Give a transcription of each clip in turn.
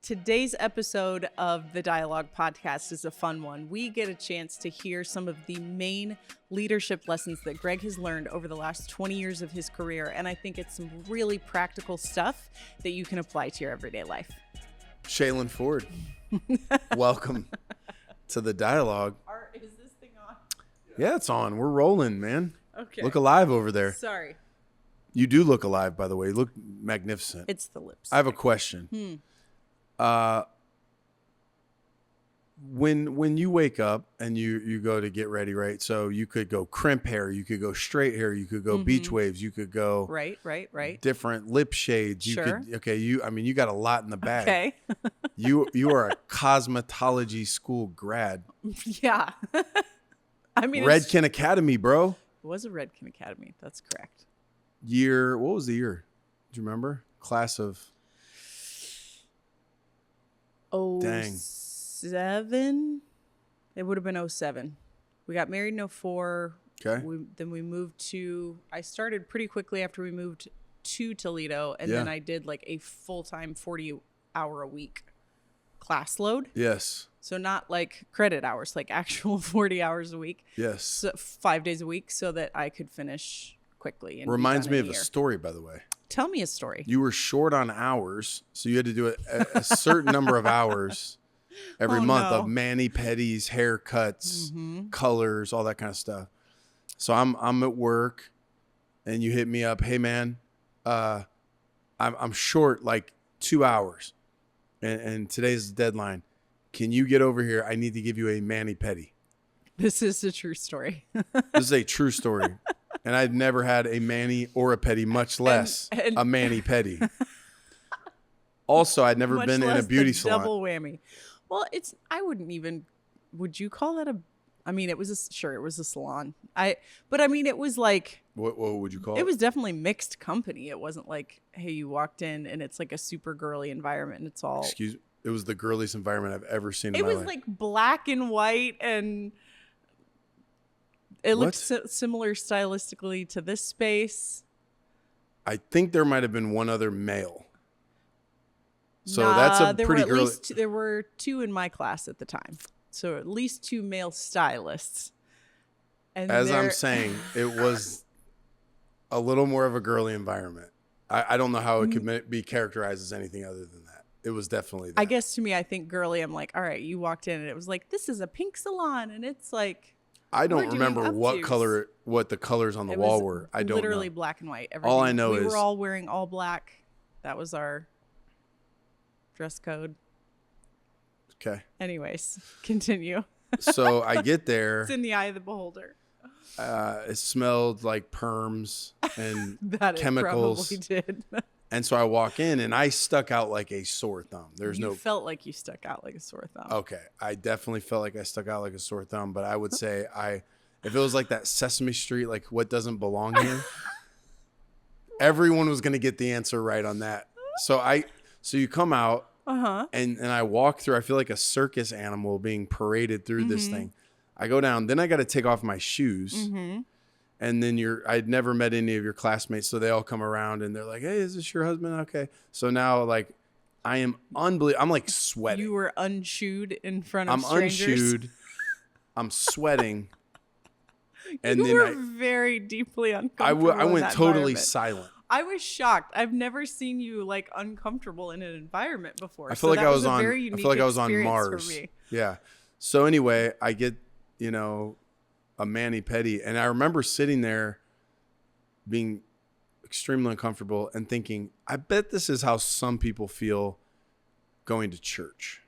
Today's episode of the Dialogue Podcast is a fun one. We get a chance to hear some of the main leadership lessons that Greg has learned over the last 20 years of his career. And I think it's some really practical stuff that you can apply to your everyday life. Shaylyn Ford, welcome to the Dialogue. Is this thing on? Yeah, it's on. We're rolling, man. Okay. Look alive over there. Sorry. You do look alive, by the way. You look magnificent. It's the lips. I have a question. When you wake up and you go to get ready, right? So you could go crimp hair, you could go straight hair, you could go beach waves, you could go right. different lip shades. Sure. You got a lot in the bag. Okay. you are a cosmetology school grad. Yeah. I mean, Redken Academy, bro. It was a Redken Academy. That's correct. What was the year? Do you remember? Class of Dang. 07? It would have been 07. We got married in 04. Okay. Then we moved to, I started pretty quickly after we moved to Toledo. And then I did like a full-time 40-hour-a-week class load. Yes. So not like credit hours, like actual 40 hours a week. Yes. So 5 days a week so that I could finish quickly. And Reminds me of a story, by the way. Tell me a story. You were short on hours, so you had to do a certain number of hours every month of mani-pedis, haircuts, colors, all that kind of stuff. So I'm at work, and you hit me up. Hey, man, I'm short like 2 hours, and today's the deadline. Can you get over here? I need to give you a mani-pedi. This is a true story. This is a true story. And I'd never had a mani or a pedi, much less a mani-pedi. Also, I'd never been in a beauty salon. Double whammy. Well, would you call that it was a salon. It was like. What would you call it? It was definitely mixed company. It wasn't like, hey, you walked in and it's like a super girly environment and it's all. Excuse me. It was the girliest environment I've ever seen in my life. It was like black and white and. It looked similar stylistically to this space. I think there might have been one other male. So that's a pretty girly. There were two in my class at the time. So at least two male stylists. And I'm saying, it was a little more of a girly environment. I don't know how it could be characterized as anything other than that. It was definitely that. I guess to me, I think girly, I'm like, all right, you walked in and it was like, this is a pink salon. And it's like. I don't remember what the colors on the wall were. I don't know. Literally black and white. Everything. All I know is we were all wearing all black. That was our dress code. Okay. Anyways, continue. So I get there. It's in the eye of the beholder. It smelled like perms and that chemicals. It probably did. And so I walk in and I stuck out like a sore thumb. You felt like you stuck out like a sore thumb. Okay. I definitely felt like I stuck out like a sore thumb, but I would say if it was like that Sesame Street, like what doesn't belong here, everyone was going to get the answer right on that. So you come out and I walk through, I feel like a circus animal being paraded through this thing. I go down, then I got to take off my shoes. And then I'd never met any of your classmates. So they all come around and they're like, hey, is this your husband? Okay. So now like I am unbelievable. I'm like sweating. You were unshoed in front of strangers. I'm unshoed. I'm sweating. And you were very deeply uncomfortable. I went totally silent. I was shocked. I've never seen you like uncomfortable in an environment before. I feel like I was on Mars. For me. Yeah. So anyway, I get, a mani-pedi. And I remember sitting there being extremely uncomfortable and thinking, I bet this is how some people feel going to church.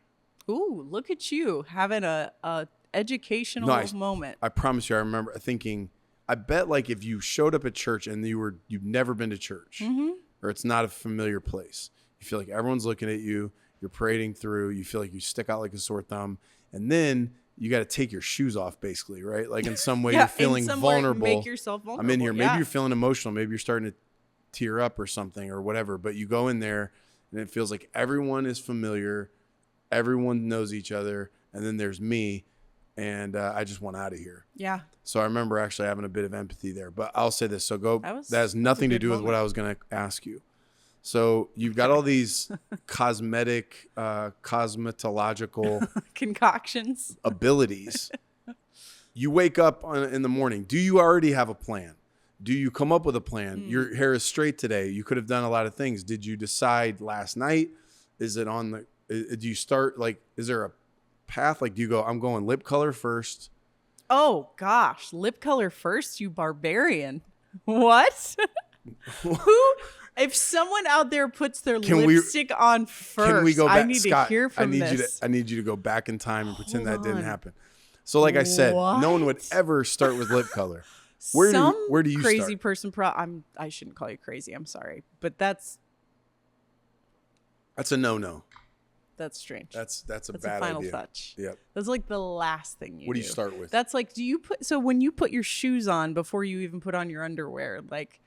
Ooh, look at you having a educational moment. I promise you, I remember thinking, I bet like if you showed up at church and you've never been to church or it's not a familiar place, you feel like everyone's looking at you, you're parading through, you feel like you stick out like a sore thumb. And then you got to take your shoes off, basically, right? Like in some way, you're feeling vulnerable. Make yourself vulnerable. I'm in here. Maybe you're feeling emotional. Maybe you're starting to tear up or something or whatever. But you go in there, and it feels like everyone is familiar. Everyone knows each other. And then there's me, and I just want out of here. Yeah. So I remember actually having a bit of empathy there. But I'll say this. So that has nothing to do with what I was going to ask you. So you've got all these cosmetological concoctions, abilities. You wake up in the morning. Do you already have a plan? Do you come up with a plan? Your hair is straight today. You could have done a lot of things. Did you decide last night? Is it on the, do you start like, is there a path? Like, do you go, I'm going lip color first? Oh gosh, lip color first, you barbarian. What? Who? If someone out there puts their lipstick on first, can we go back? I need Scott, to hear from this. I need you to go back in time and pretend that didn't happen. So like I said, no one would ever start with lip color. Where do you crazy start? Person I shouldn't call you crazy. I'm sorry. But that's a no-no. That's strange. That's a bad a final idea. touch. Yep. That's like the last thing you do. What do you start with? That's like, when you put your shoes on before you even put on your underwear, like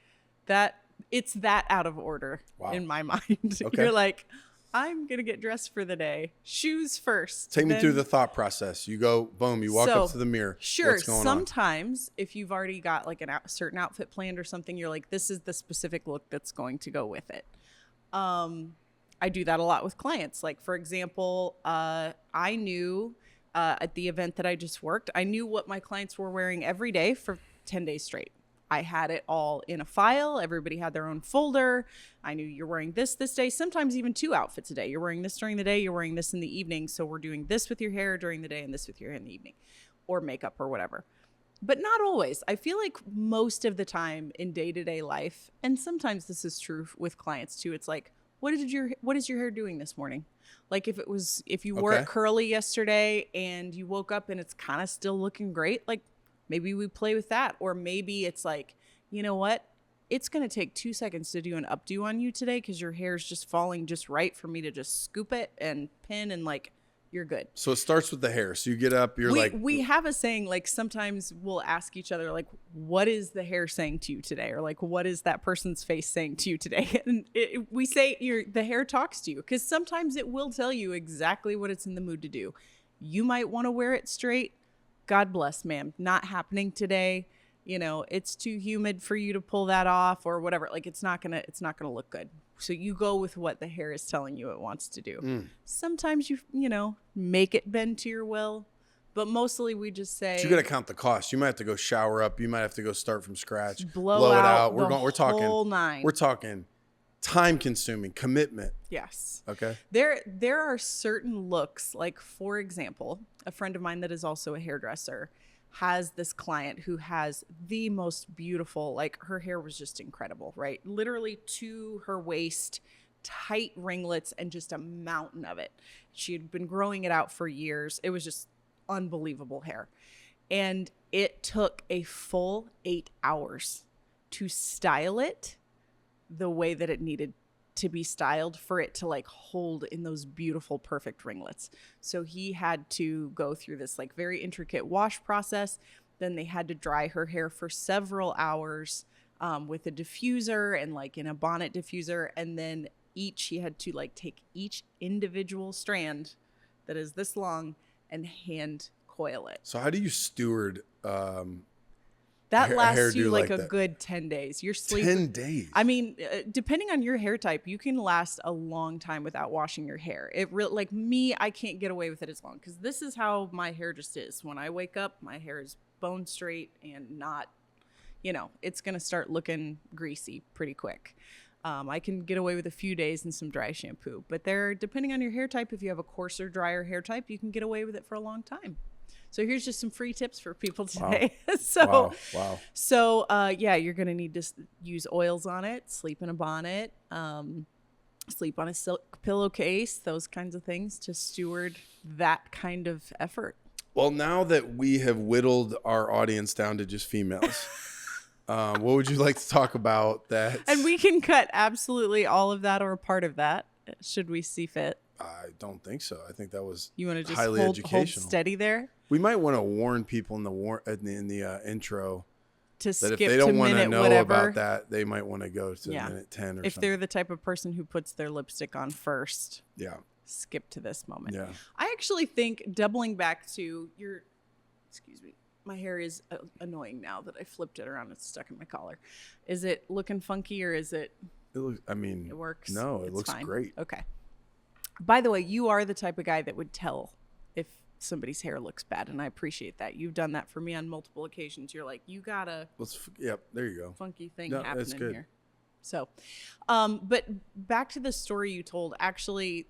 that, it's that out of order in my mind. Okay. You're like, I'm going to get dressed for the day. Shoes first. Take me through the thought process. You go, boom, you walk up to the mirror. Sure. What's going Sometimes if you've already got like a certain outfit planned or something, you're like, this is the specific look that's going to go with it. I do that a lot with clients. Like, for example, I knew at the event that I just worked, I knew what my clients were wearing every day for 10 days straight. I had it all in a file. Everybody had their own folder. I knew you're wearing this day, sometimes even 2 outfits a day. You're wearing this during the day, you're wearing this in the evening. So we're doing this with your hair during the day and this with your hair in the evening, or makeup or whatever. But not always. I feel like most of the time in day-to-day life, and sometimes this is true with clients too, it's like, what is your hair doing this morning? Like if you wore it curly yesterday and you woke up and it's kind of still looking great, like maybe we play with that. Or maybe it's like, you know what? It's going to take 2 seconds to do an updo on you today because your hair's just falling just right for me to just scoop it and pin and like, you're good. So it starts with the hair. So you get up, we have a saying, like sometimes we'll ask each other, like, what is the hair saying to you today? Or like, what is that person's face saying to you today? And we say the hair talks to you because sometimes it will tell you exactly what it's in the mood to do. You might want to wear it straight. God bless, ma'am. Not happening today. You know, it's too humid for you to pull that off or whatever. Like it's not gonna look good. So you go with what the hair is telling you it wants to do. Sometimes you make it bend to your will, but mostly we just say. But you got to count the cost. You might have to go shower up. You might have to go start from scratch. Blow it out. We're talking whole nine. We're talking time consuming, commitment. Yes. Okay. There are certain looks, like for example, a friend of mine that is also a hairdresser has this client who has the most beautiful, like her hair was just incredible, right? Literally to her waist, tight ringlets and just a mountain of it. She had been growing it out for years. It was just unbelievable hair. And it took a full 8 hours to style it the way that it needed to be styled for it to like hold in those beautiful, perfect ringlets. So he had to go through this like very intricate wash process. Then they had to dry her hair for several hours with a diffuser and like in a bonnet diffuser. And then he had to like take each individual strand that is this long and hand coil it. So how do you steward that lasts you like a good 10 days. You're sleeping 10 days. I mean, depending on your hair type, you can last a long time without washing your hair. Like me, I can't get away with it as long because this is how my hair just is. When I wake up, my hair is bone straight and not, it's going to start looking greasy pretty quick. I can get away with a few days and some dry shampoo, but depending on your hair type, if you have a coarser, drier hair type, you can get away with it for a long time. So here's just some free tips for people today. Wow. So you're going to need to use oils on it, sleep in a bonnet, sleep on a silk pillowcase, those kinds of things to steward that kind of effort. Well, now that we have whittled our audience down to just females, what would you like to talk about that? And we can cut absolutely all of that or a part of that, should we see fit. I don't think so. I think that was you want to just highly educational. Hold steady there. We might want to warn people in the intro to that skip if they don't want to know whatever. about that, they might want to go to minute 10 or something. If they're the type of person who puts their lipstick on first, skip to this moment. Yeah. I actually think doubling back to excuse me, my hair is annoying now that I flipped it around. It's stuck in my collar. Is it looking funky or is it It works. No, it It's looks fine. great. Okay. By the way, you are the type of guy that would tell if somebody's hair looks bad, and I appreciate that. You've done that for me on multiple occasions. You're like, you got a Yep, there you go. funky thing No, that's happening good. here. So, but back to the story you told, actually,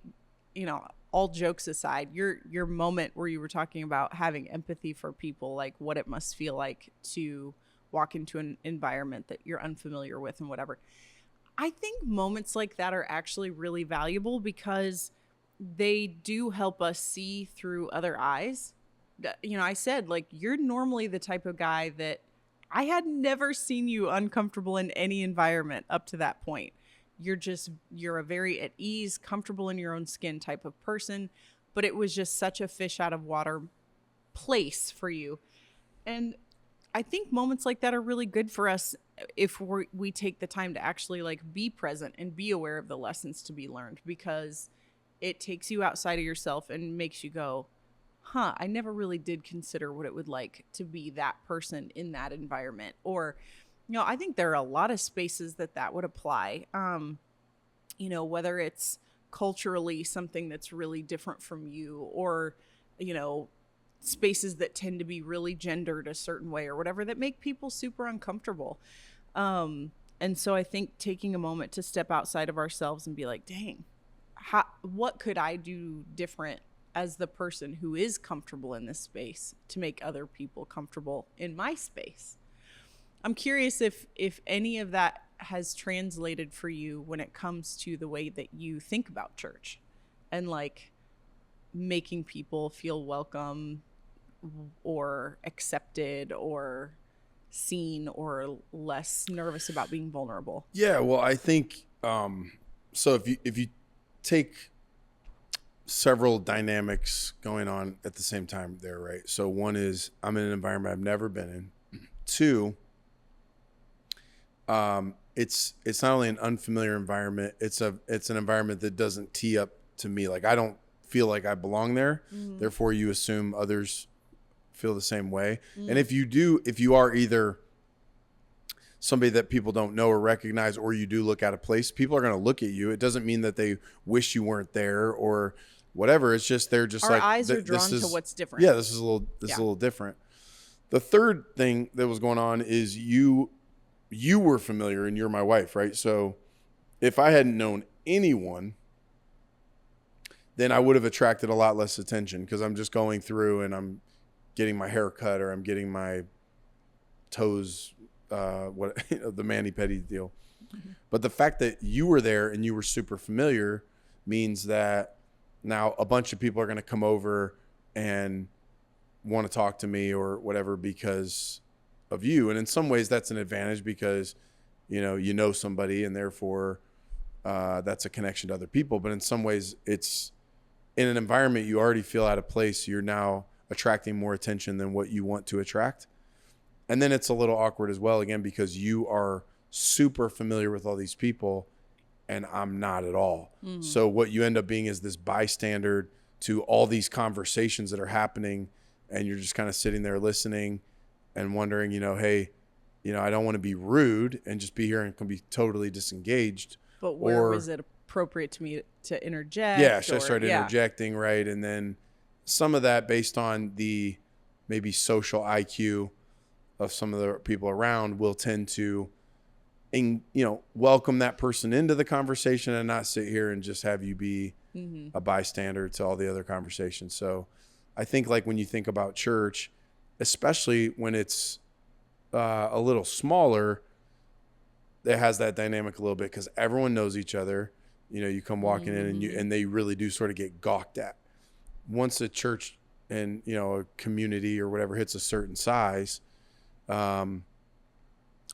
all jokes aside, your moment where you were talking about having empathy for people, like what it must feel like to walk into an environment that you're unfamiliar with and whatever. I think moments like that are actually really valuable because they do help us see through other eyes. I said, like, you're normally the type of guy that I had never seen you uncomfortable in any environment up to that point. You're a very at ease, comfortable in your own skin type of person, but it was just such a fish out of water place for you. And I think moments like that are really good for us if we take the time to actually like be present and be aware of the lessons to be learned, because it takes you outside of yourself and makes you go, I never really did consider what it would like to be that person in that environment. Or, I think there are a lot of spaces that would apply, whether it's culturally something that's really different from you, or, spaces that tend to be really gendered a certain way or whatever that make people super uncomfortable. And so I think taking a moment to step outside of ourselves and be like, dang, what could I do different as the person who is comfortable in this space to make other people comfortable in my space? I'm curious if any of that has translated for you when it comes to the way that you think about church and like making people feel welcome or accepted or seen or less nervous about being vulnerable. Yeah, well, I think so if you take several dynamics going on at the same time there, right? So one is I'm in an environment I've never been in. Two, it's not only an unfamiliar environment, it's an environment that doesn't tee up to me. Like I don't feel like I belong there. Mm-hmm. Therefore you assume others feel the same way. Mm-hmm. And if you are either somebody that people don't know or recognize, or you do look out of place, people are going to look at you. It doesn't mean that they wish you weren't there or whatever. It's just, they're just our eyes are drawn to what's different. Yeah. This is a little different. The third thing that was going on is you were familiar and you're my wife, right? So if I hadn't known anyone, then I would have attracted a lot less attention because I'm just going through and I'm getting my hair cut or I'm getting my toes, the mani-pedi deal. Mm-hmm. But the fact that you were there and you were super familiar means that now a bunch of people are going to come over and want to talk to me or whatever because of you. And in some ways that's an advantage because, you know somebody and therefore that's a connection to other people. But in some ways it's in an environment you already feel out of place. You're now attracting more attention than what you want to attract. And then it's a little awkward as well, again, because you are super familiar with all these people and I'm not at all. Mm-hmm. So what you end up being is this bystander to all these conversations that are happening. And you're just kind of sitting there listening and wondering, hey, I don't want to be rude and just be here and can be totally disengaged. But where was it appropriate to me to interject? Yeah, should I start interjecting, right? And then some of that based on the maybe social IQ of some of the people around will tend to, welcome that person into the conversation and not sit here and just have you be mm-hmm. a bystander to all the other conversations. So I think like when you think about church, especially when it's a little smaller, it has that dynamic a little bit because everyone knows each other. You come walking mm-hmm. in and they really do sort of get gawked at. Once a church and, a community or whatever hits a certain size,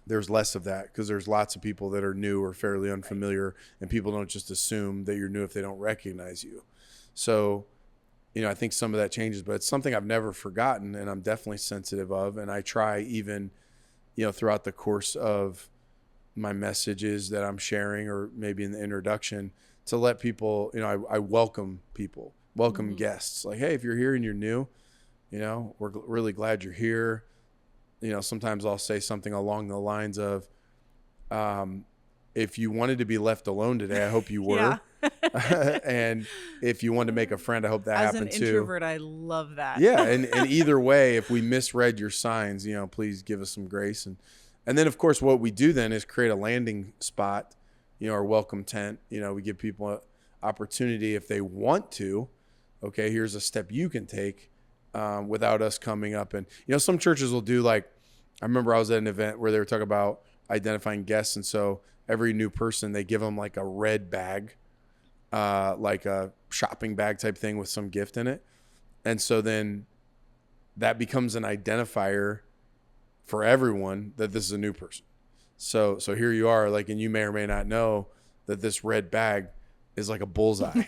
there's less of that because there's lots of people that are new or fairly unfamiliar, and people don't just assume that you're new if they don't recognize you. So, I think some of that changes, but it's something I've never forgotten and I'm definitely sensitive of. And I try even, throughout the course of my messages that I'm sharing or maybe in the introduction to let people, I welcome people, welcome mm-hmm. guests. Like, hey, if you're here and you're new, we're really glad you're here. Sometimes I'll say something along the lines of, if you wanted to be left alone today, I hope you were. And if you wanted to make a friend, I hope that happened too. As an introvert, I love that. Yeah. And either way, if we misread your signs, please give us some grace. And then, of course, what we do then is create a landing spot, our welcome tent. We give people an opportunity if they want to. Okay, here's a step you can take without us coming up. And, some churches will do I remember I was at an event where they were talking about identifying guests. And so every new person, they give them like a red bag, like a shopping bag type thing with some gift in it. And so then that becomes an identifier for everyone that this is a new person. So here you are, and you may or may not know that this red bag is like a bullseye.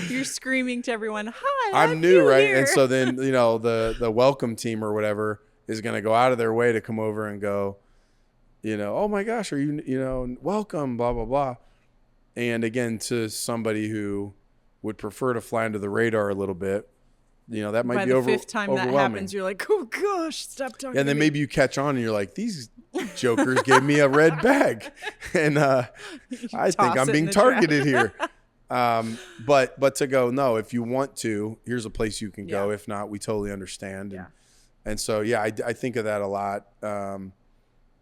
you're screaming to everyone, "Hi, I'm new, right?" Here. And so then, the welcome team or whatever is going to go out of their way to come over and go, "Oh my gosh, are you, welcome, blah, blah, blah." And again, to somebody who would prefer to fly under the radar a little bit, that might be overwhelming. By the fifth time that happens, you're like, "Oh gosh, stop talking." And then maybe you catch on and you're like, "These jokers gave me a red bag, and I think I'm being targeted here." But to go, no, if you want to, here's a place you can go. If not, we totally understand. And so, I think of that a lot. And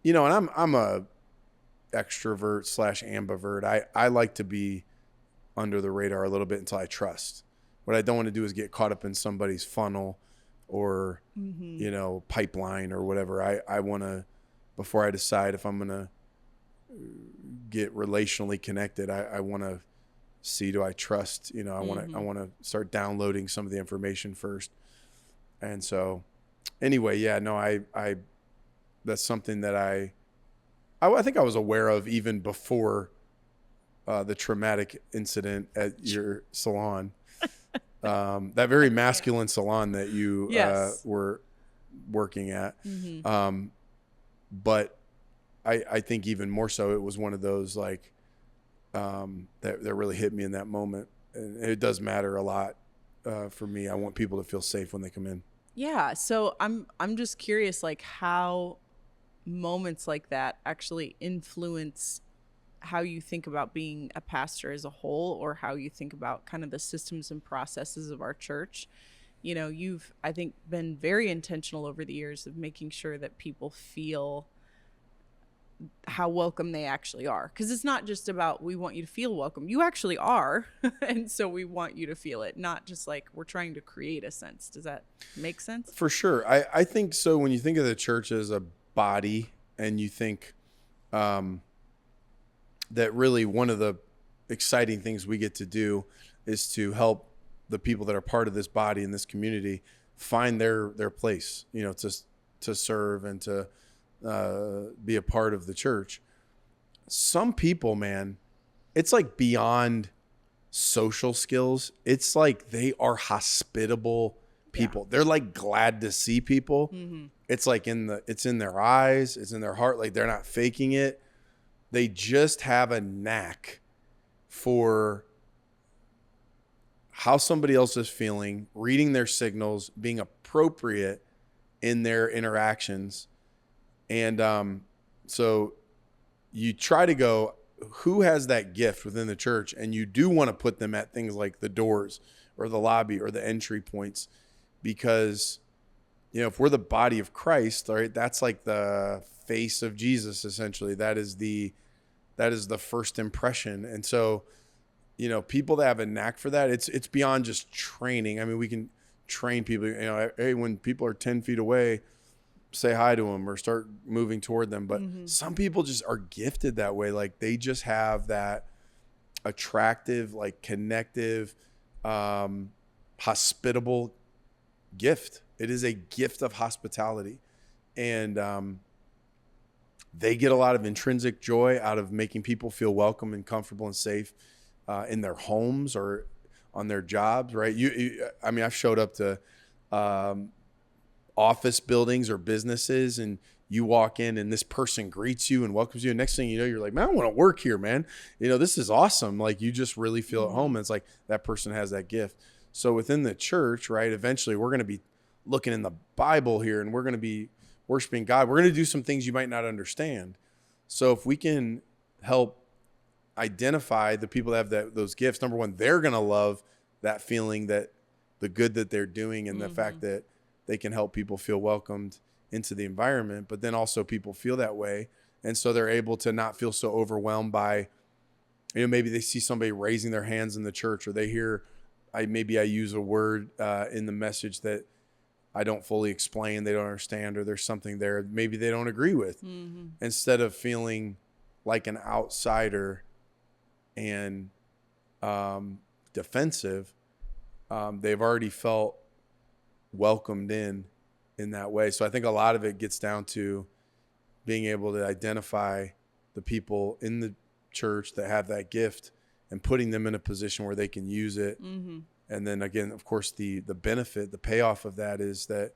I'm a extrovert / ambivert. I like to be under the radar a little bit until I trust. What I don't want to do is get caught up in somebody's funnel or, pipeline or whatever. I want to, before I decide if I'm going to get relationally connected, I want to see, do I trust, I want to start downloading some of the information first. And so anyway, I that's something that I think I was aware of even before the traumatic incident at your salon. That very masculine salon that you were working at. Mm-hmm. But I think even more so, it was one of those that really hit me in that moment. And it does matter a lot for me. I want people to feel safe when they come in. Yeah. So I'm just curious, how moments like that actually influence how you think about being a pastor as a whole, or how you think about kind of the systems and processes of our church. You've, I think, been very intentional over the years of making sure that people feel how welcome they actually are. Because it's not just about, we want you to feel welcome. You actually are. And so we want you to feel it, not just we're trying to create a sense. Does that make sense? For sure. I think so. When you think of the church as a body, and you think that really one of the exciting things we get to do is to help the people that are part of this body in this community find their place, to serve and to be a part of the church. Some people, man, it's beyond social skills. It's they are hospitable people. Yeah. They're glad to see people. Mm-hmm. It's it's in their eyes, it's in their heart. They're not faking it. They just have a knack for how somebody else is feeling, reading their signals, being appropriate in their interactions. And so you try to go, who has that gift within the church? And you do want to put them at things like the doors or the lobby or the entry points, because, if we're the body of Christ, all right, that's the face of Jesus, essentially. That is the first impression. And so, people that have a knack for that, it's beyond just training. I mean, we can train people, hey, when people are 10 feet away, say hi to them or start moving toward them. But some people just are gifted that way. They just have that attractive, connective, hospitable gift. It is a gift of hospitality. And they get a lot of intrinsic joy out of making people feel welcome and comfortable and safe in their homes or on their jobs, right? I've showed up to office buildings or businesses, and you walk in and this person greets you and welcomes you. And next thing you know, you're like, man, I want to work here, man. This is awesome. You just really feel at home. And it's that person has that gift. So within the church, right, eventually we're going to be looking in the Bible here, and we're going to be worshiping God. We're going to do some things you might not understand, So if we can help identify the people that have those gifts, number one, they're going to love that feeling, that the good that they're doing, and the fact that they can help people feel welcomed into the environment. But then also people feel that way. And so they're able to not feel so overwhelmed by, maybe they see somebody raising their hands in the church, or they hear, maybe I use a word in the message that I don't fully explain, they don't understand, or there's something there maybe they don't agree with. Instead of feeling like an outsider and defensive, they've already felt welcomed in that way. So I think a lot of it gets down to being able to identify the people in the church that have that gift and putting them in a position where they can use it. And then again, of course, the benefit, the payoff of that is that,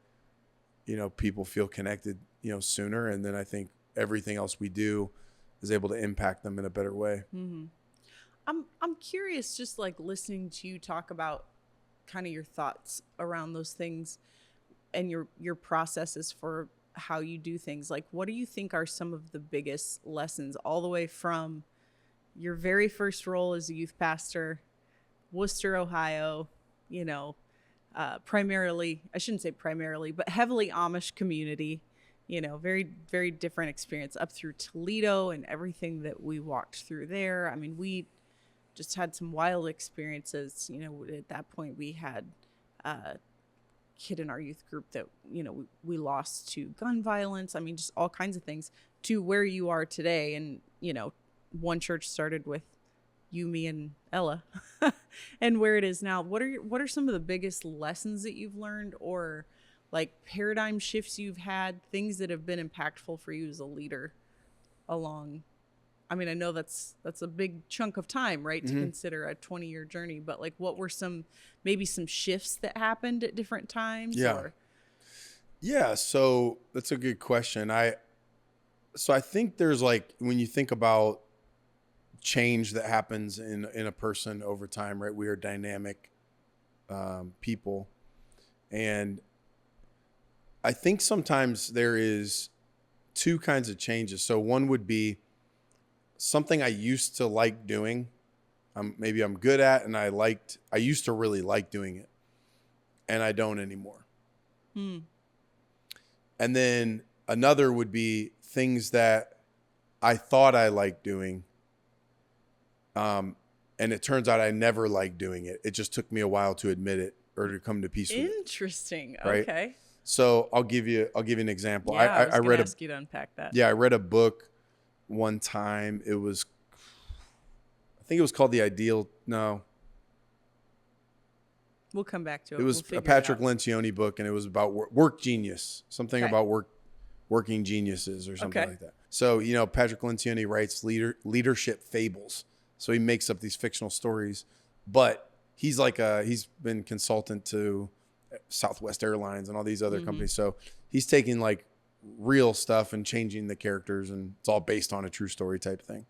people feel connected, sooner. And then I think everything else we do is able to impact them in a better way. I'm curious, just like listening to you talk about kind of your thoughts around those things and your processes for how you do things. Like, what do you think are some of the biggest lessons, all the way from your very first role as a youth pastor, Worcester, Ohio, primarily, I shouldn't say primarily, but heavily Amish community, very, very different experience, up through Toledo and everything that we walked through there. I mean, we just had some wild experiences. At that point we had a kid in our youth group that, we lost to gun violence. I mean, just all kinds of things, to where you are today. And, One Church started with you, me, and Ella, and where it is now. What are some of the biggest lessons that you've learned, or like paradigm shifts you've had, things that have been impactful for you as a leader along? I mean, I know that's a big chunk of time, right, to consider a 20-year journey, but like, what were maybe some shifts that happened at different times? Yeah. So that's a good question. I think there's, like, when you think about change that happens in a person over time, right? We are dynamic people. And I think sometimes there is two kinds of changes. So one would be something I used to like doing. Maybe I'm good at, and I used to really like doing it, and I don't anymore. And then another would be things that I thought I liked doing. And it turns out I never liked doing it. It just took me a while to admit it, or to come to peace with it. Interesting. Right? Okay. So I'll give you an example. Yeah, I was going to ask you to unpack that. Yeah, I read a book one time. I think it was called The Ideal. No. We'll come back to it. It was a Patrick Lencioni book, and it was about work genius, something about working geniuses or something like that. So, Patrick Lencioni writes leadership fables. So he makes up these fictional stories, but he's been consultant to Southwest Airlines and all these other companies. So he's taking like real stuff and changing the characters, and it's all based on a true story type thing.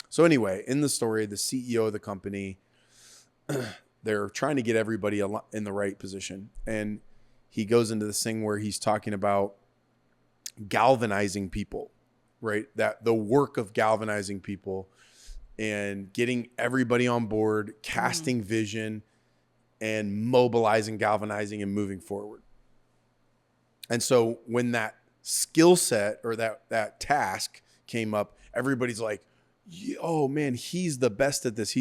So anyway, in the story, the CEO of the company, they're trying to get everybody in the right position. And he goes into this thing where he's talking about galvanizing people, right? That the work of galvanizing people and getting everybody on board, casting vision, and mobilizing, galvanizing, and moving forward. And so when that skill set or that task came up, everybody's like, oh man, he's the best at this.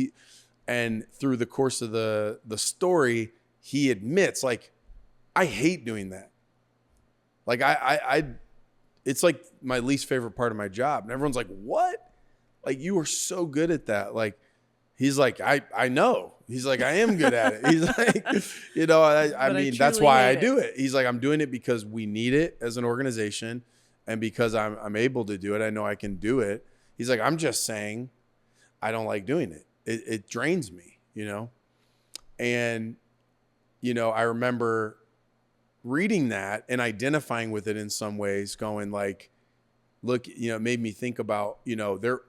And through the course of the story, he admits, like, I hate doing that. Like it's like my least favorite part of my job. And everyone's like, what? Like, you are so good at that. Like, he's like, I know. He's like, I am good at it. He's like, I mean, that's why I do it. He's like, I'm doing it because we need it as an organization, and because I'm able to do it. I know I can do it. He's like, I'm just saying I don't like doing it. It drains me, And, I remember reading that and identifying with it in some ways, going like, look, it made me think about, their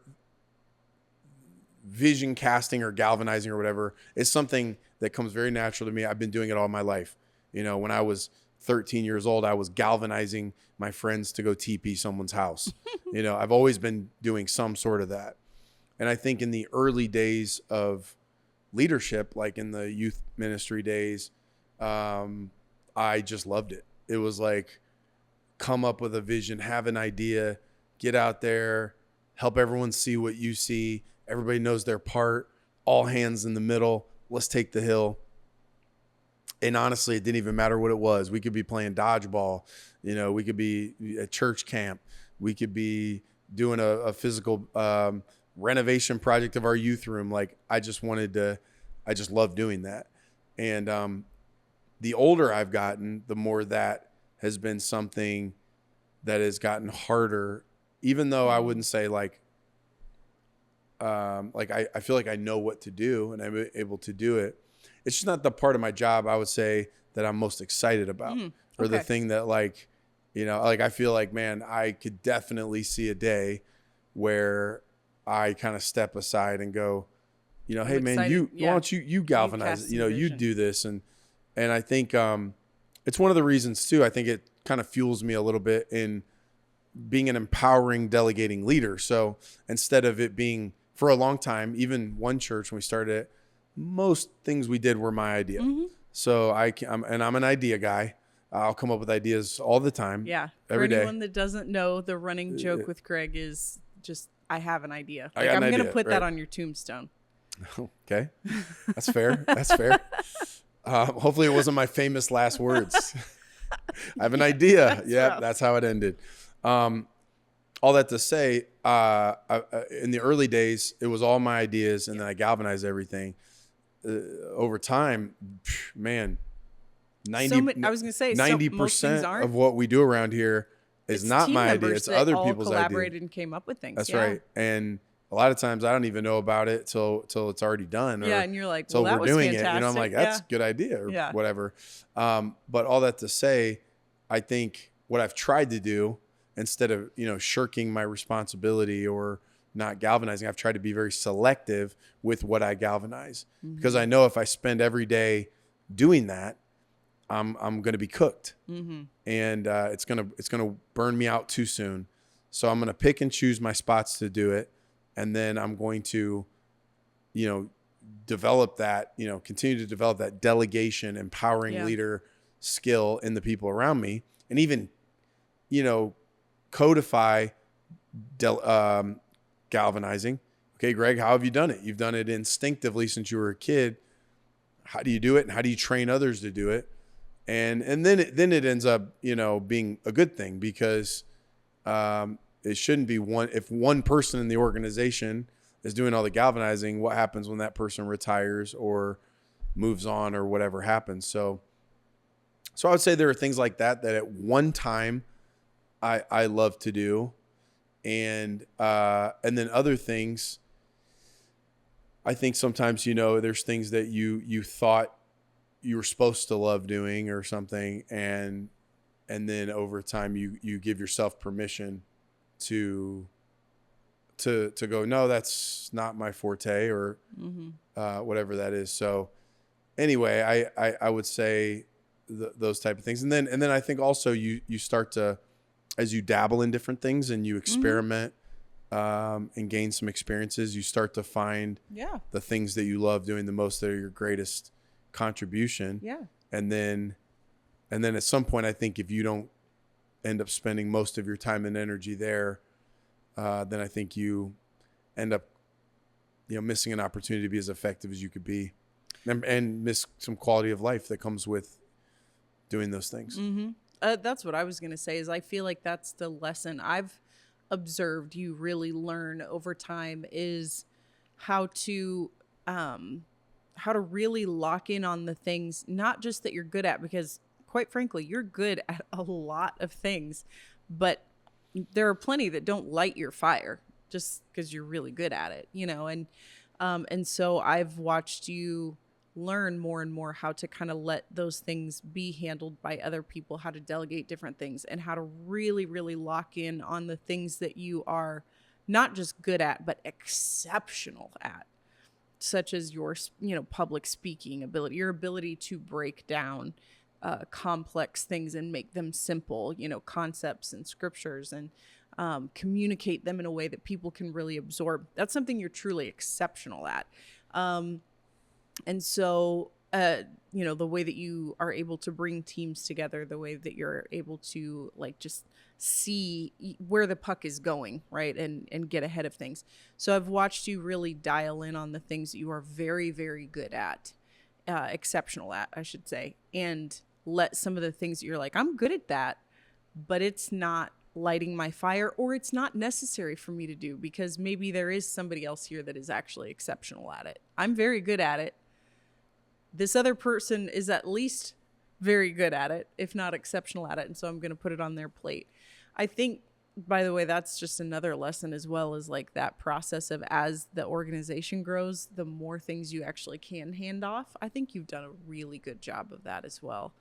vision casting or galvanizing or whatever is something that comes very natural to me. I've been doing it all my life. When I was 13 years old, I was galvanizing my friends to go TP someone's house. I've always been doing some sort of that. And I think in the early days of leadership, like in the youth ministry days, I just loved it. It was like, come up with a vision, have an idea, get out there, help everyone see what you see. Everybody knows their part, all hands in the middle. Let's take the hill. And honestly, it didn't even matter what it was. We could be playing dodgeball. We could be at church camp. We could be doing a physical renovation project of our youth room. Like, I just love doing that. And the older I've gotten, the more that has been something that has gotten harder, even though I wouldn't say I feel like I know what to do and I'm able to do it. It's just not the part of my job I would say that I'm most excited about, or the thing that I feel like, man, I could definitely see a day where I kind of step aside and go, hey man, why don't you galvanize it? You do this. And I think it's one of the reasons too. I think it kind of fuels me a little bit in being an empowering, delegating leader. So instead of it being, for a long time, even ONE.CHURCH, when we started it, most things we did were my idea. So I'm an idea guy. I'll come up with ideas all the time. Yeah. Every day. For anyone that doesn't know, the running joke with Greg is just, I have an idea. I'm going to put that on your tombstone. Okay. That's fair. That's fair. Hopefully it wasn't my famous last words. I have an idea. That's how it ended. All that to say, in the early days, it was all my ideas, and then I galvanized everything. Over time, man, 90% of what we do around here is not my idea. It's other people's idea. Collaborated and came up with things. That's right. And a lot of times I don't even know about it till it's already done. And you're like, well, that was doing fantastic. it. I'm like, that's a good idea or whatever. But all that to say, I think what I've tried to do, instead of, shirking my responsibility or not galvanizing, I've tried to be very selective with what I galvanize, because I know if I spend every day doing that, I'm going to be cooked, and it's going to burn me out too soon. So I'm going to pick and choose my spots to do it. And then I'm going to, develop that, continue to develop that delegation, empowering leader skill in the people around me, and even, codify galvanizing. Okay, Greg, how have you done it? You've done it instinctively since you were a kid. How do you do it? And how do you train others to do it? And then it ends up, being a good thing, because it shouldn't be if one person in the organization is doing all the galvanizing, what happens when that person retires or moves on or whatever happens? So I would say there are things like that at one time I love to do. And then other things, I think sometimes, there's things that you thought you were supposed to love doing or something. And then over time you give yourself permission to go, no, that's not my forte, or whatever that is. So anyway, I would say those type of things. And then I think also you start to, as you dabble in different things and you experiment and gain some experiences, you start to find the things that you love doing the most, that are your greatest contribution. And then at some point, I think if you don't end up spending most of your time and energy there, then I think you end up, missing an opportunity to be as effective as you could be, and miss some quality of life that comes with doing those things. That's what I was going to say, is I feel like that's the lesson I've observed you really learn over time, is how to really lock in on the things, not just that you're good at, because quite frankly, you're good at a lot of things, but there are plenty that don't light your fire just because you're really good at it, and so I've watched you learn more and more how to kind of let those things be handled by other people, how to delegate different things, and how to really, really lock in on the things that you are not just good at, but exceptional at, such as your, public speaking ability, your ability to break down complex things and make them simple, concepts and scriptures, and communicate them in a way that people can really absorb. That's something you're truly exceptional at. And so, the way that you are able to bring teams together, the way that you're able to like just see where the puck is going, right? And get ahead of things. So I've watched you really dial in on the things that you are very, very good at, exceptional at, I should say, and let some of the things that you're like, I'm good at that, but it's not lighting my fire, or it's not necessary for me to do, because maybe there is somebody else here that is actually exceptional at it. I'm very good at it. This other person is at least very good at it, if not exceptional at it. And so I'm going to put it on their plate. I think, by the way, that's just another lesson as well, as like that process of, as the organization grows, the more things you actually can hand off. I think you've done a really good job of that as well.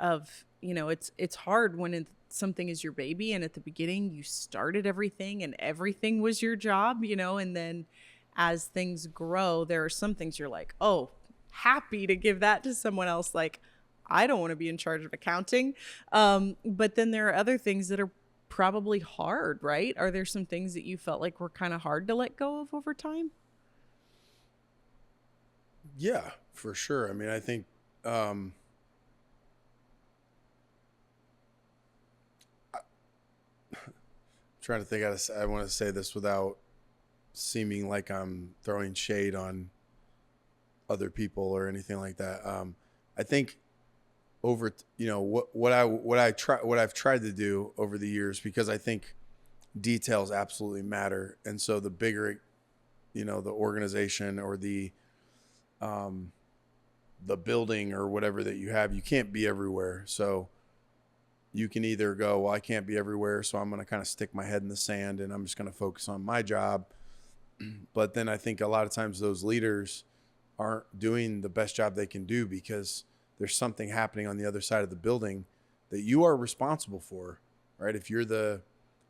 It's hard when something is your baby, and at the beginning you started everything and everything was your job, and then as things grow, there are some things you're like, oh, happy to give that to someone else. Like, I don't want to be in charge of accounting. But then there are other things that are probably hard, right? Are there some things that you felt like were kind of hard to let go of over time? Yeah, for sure. I mean, I think, trying to think, I want to say this without seeming like I'm throwing shade on other people or anything like that. I think what I've tried to do over the years, because I think details absolutely matter. And so the bigger, the organization or the building or whatever that you have, you can't be everywhere. So you can either go, well, I can't be everywhere, so I'm going to kind of stick my head in the sand and I'm just going to focus on my job. But then I think a lot of times those leaders aren't doing the best job they can do, because there's something happening on the other side of the building that you are responsible for, right? If you're the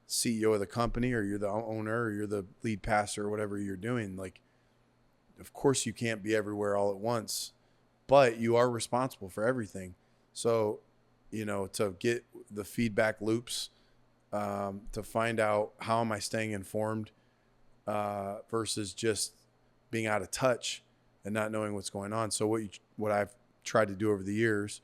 CEO of the company, or you're the owner, or you're the lead pastor, or whatever you're doing, like, of course you can't be everywhere all at once, but you are responsible for everything. So, to get the feedback loops, to find out how am I staying informed, versus just being out of touch and not knowing what's going on. So what I've tried to do over the years,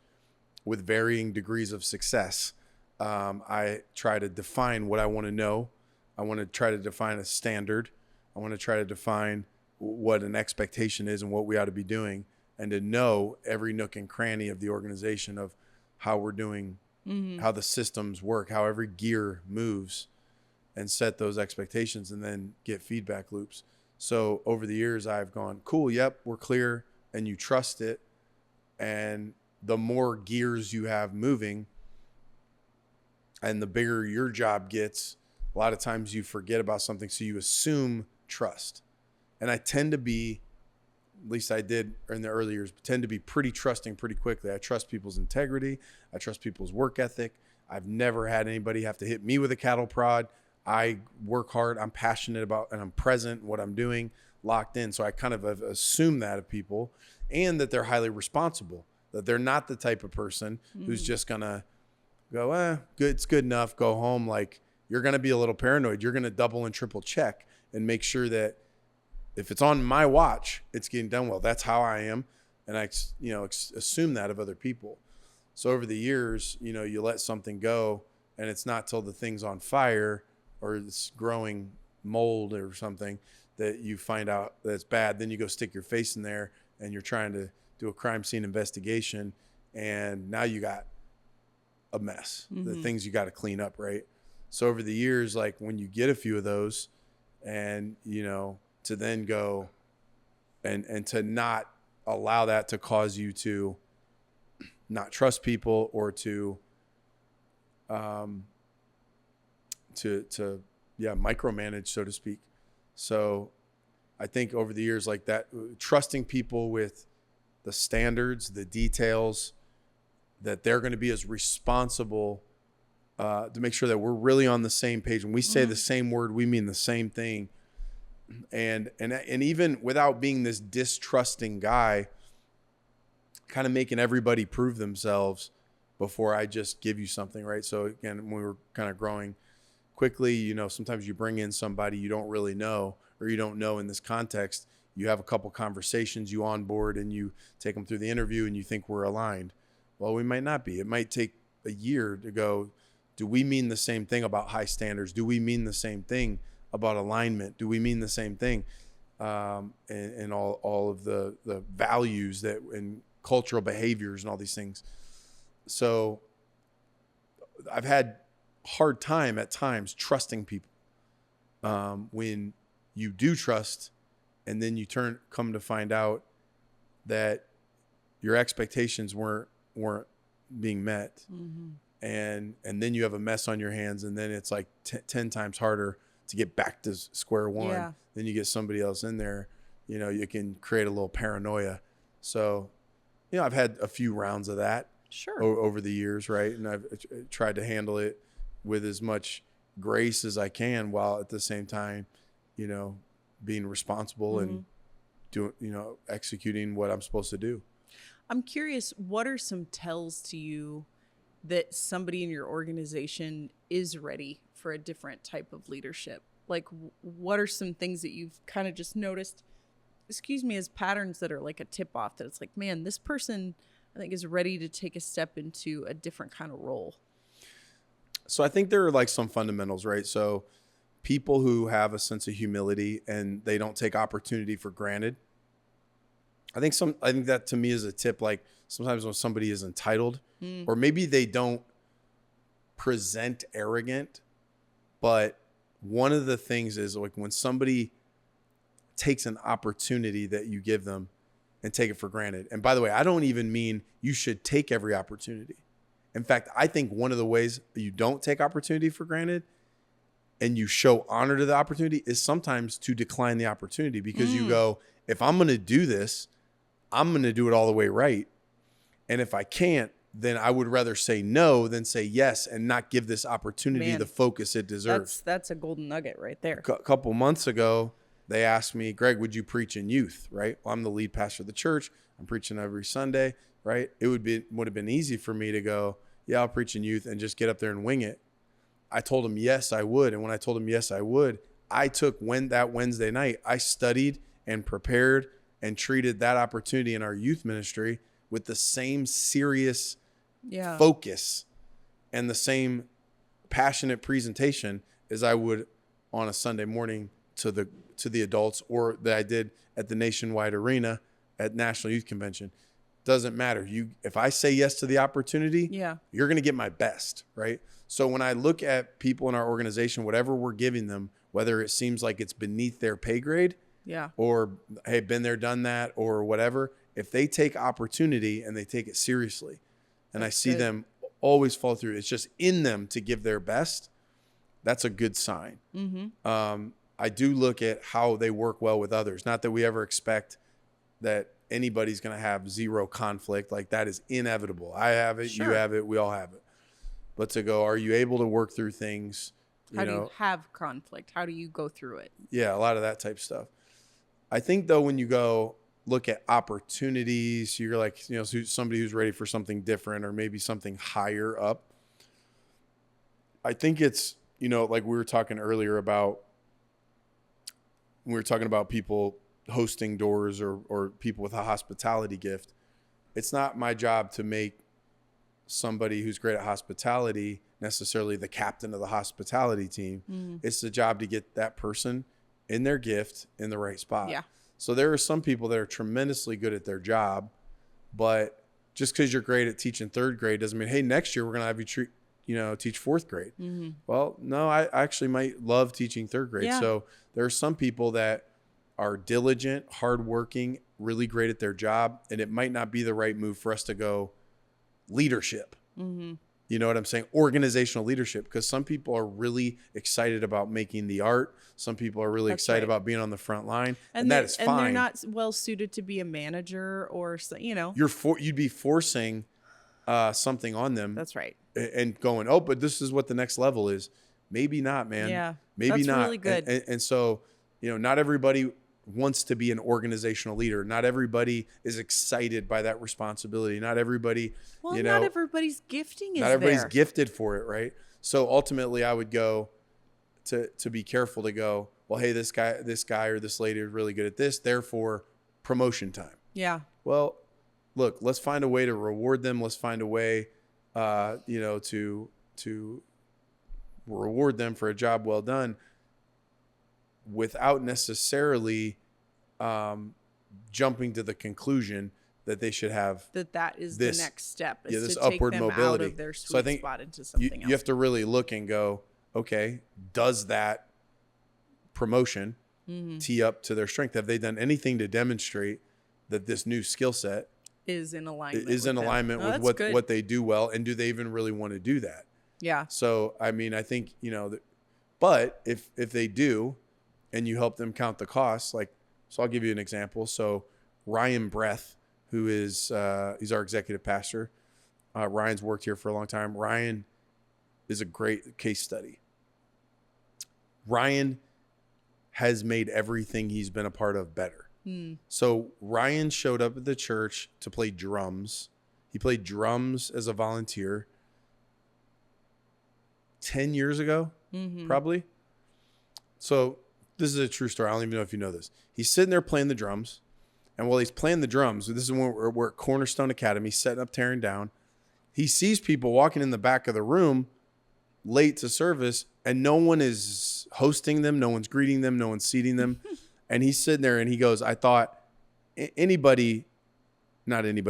with varying degrees of success, I try to define what I want to know. I want to try to define a standard. I want to try to define what an expectation is and what we ought to be doing, and to know every nook and cranny of the organization of how we're doing, how the systems work, how every gear moves, and set those expectations, and then get feedback loops. So over the years I've gone, cool, yep, we're clear, and you trust it. And the more gears you have moving and the bigger your job gets, a lot of times you forget about something. So you assume trust. And I tend to be, at least I did in the early years, tend to be pretty trusting pretty quickly. I trust people's integrity. I trust people's work ethic. I've never had anybody have to hit me with a cattle prod. I work hard. I'm passionate about, and I'm present in what I'm doing, locked in. So I kind of assume that of people, and that they're highly responsible, that they're not the type of person who's just going to go, good, it's good enough, go home. Like, you're going to be a little paranoid. You're going to double and triple check and make sure that if it's on my watch, it's getting done well. That's how I am. And I, assume that of other people. So over the years, you let something go, and it's not till the thing's on fire or it's growing mold or something that you find out that it's bad. Then you go stick your face in there and you're trying to do a crime scene investigation. And now you got a mess, the things you got to clean up. Right. So over the years, like when you get a few of those, and, to then go and to not allow that to cause you to not trust people, or to micromanage, so to speak. So I think over the years, like that, trusting people with the standards, the details, that they're going to be as responsible, to make sure that we're really on the same page. When we say the same word, we mean the same thing. And even without being this distrusting guy, kind of making everybody prove themselves before I just give you something, right? So again, when we were kind of growing quickly, you know, sometimes you bring in somebody you don't really know, or you don't know in this context. You have a couple conversations, you onboard, and you take them through the interview, and you think we're aligned. Well, we might not be. It might take a year to go, do we mean the same thing about high standards? Do we mean the same thing about alignment? Do we mean the same thing? And all of the values that and cultural behaviors and all these things. So I've had hard time at times trusting people. When you do trust, and then you come to find out that your expectations weren't being met. Mm-hmm. And then you have a mess on your hands, and then it's like 10 times harder to get back to square one. Yeah. Then you get somebody else in there, you know, you can create a little paranoia. So, you know, I've had a few rounds of that over the years, right? And I've tried to handle it with as much grace as I can, while at the same time, you know, being responsible and doing, you know, executing what I'm supposed to do. I'm curious, what are some tells to you that somebody in your organization is ready for a different type of leadership? Like, what are some things that you've kind of just noticed, as patterns that are like a tip off that it's like, man, this person I think is ready to take a step into a different kind of role? So I think there are like some fundamentals, right? So people who have a sense of humility and they don't take opportunity for granted. I think that to me is a tip. Like sometimes when somebody is entitled, or maybe they don't present arrogant, but one of the things is like when somebody takes an opportunity that you give them and take it for granted. And by the way, I don't even mean you should take every opportunity. In fact, I think one of the ways you don't take opportunity for granted and you show honor to the opportunity is sometimes to decline the opportunity, because you go, if I'm going to do this, I'm going to do it all the way right. And if I can't, then I would rather say no than say yes and not give this opportunity the focus it deserves. That's a golden nugget right there. A couple months ago, they asked me, Greg, would you preach in youth? Right? Well, I'm the lead pastor of the church. I'm preaching every Sunday. Right? It would have been easy for me to go, yeah, I'll preach in youth and just get up there and wing it. I told him yes, I would. And when I told him yes, I would, I took that Wednesday night, I studied and prepared and treated that opportunity in our youth ministry with the same serious focus and the same passionate presentation as I would on a Sunday morning to the adults, or that I did at the Nationwide Arena at National Youth Convention. Doesn't matter. If I say yes to the opportunity, you're going to get my best, right? So when I look at people in our organization, whatever we're giving them, whether it seems like it's beneath their pay grade, or hey, been there, done that, or whatever, if they take opportunity and they take it seriously, and I see them always follow through, it's just in them to give their best, that's a good sign. I do look at how they work well with others. Not that we ever expect that anybody's going to have zero conflict. Like that is inevitable. I have it, you have it, we all have it. But to go, are you able to work through things? How do you have conflict? How do you go through it? Yeah, a lot of that type stuff. I think though, when you go look at opportunities, you're like, you know, somebody who's ready for something different or maybe something higher up. I think it's, you know, like we were talking earlier about, when we were talking about people hosting doors or people with a hospitality gift. It's not my job to make somebody who's great at hospitality necessarily the captain of the hospitality team. It's the job to get that person in their gift in the right spot. Yeah. So there are some people that are tremendously good at their job, but just because you're great at teaching third grade doesn't mean, hey, next year we're going to have you teach fourth grade. Well, no, I actually might love teaching third grade. Yeah. So there are some people that are diligent, hardworking, really great at their job, and it might not be the right move for us to go leadership. You know what I'm saying? Organizational leadership, because some people are really excited about making the art. Some people are really excited about being on the front line, and that is fine. And they're not well suited to be a manager or, you know. You'd be forcing something on them. That's right. And going, oh, but this is what the next level is. Maybe not, man. Yeah. Maybe that's not. Really good. And so, you know, not everybody wants to be an organizational leader. Not everybody is excited by that responsibility. Not everybody, not everybody's gifting is not everybody's there. gifted for it, right? So ultimately I would go to be careful to go, well, hey, this guy or this lady is really good at this, therefore promotion time. Yeah. Well, look, let's find a way to reward them. Let's find a way, to reward them for a job well done without necessarily jumping to the conclusion that they should have that is the next step. Is this to take upward them mobility. out of their sweet spot into something else. You have to really look and go, okay, does that promotion tee up to their strength? Have they done anything to demonstrate that this new skill set is in alignment with what they do well? And do they even really want to do that? Yeah. So, I mean, I think, but if they do, and you help them count the costs, so I'll give you an example. So Ryan Breath, who is, he's our executive pastor. Ryan's worked here for a long time. Ryan is a great case study. Ryan has made everything he's been a part of better. So Ryan showed up at the church to play drums. He played drums as a volunteer 10 years ago, probably. So this is a true story. I don't even know if you know this. He's sitting there playing the drums. And while he's playing the drums, this is when we're at Cornerstone Academy, setting up, tearing down. He sees people walking in the back of the room late to service, and no one is hosting them. No one's greeting them. No one's seating them. And he's sitting there and he goes, I thought not anybody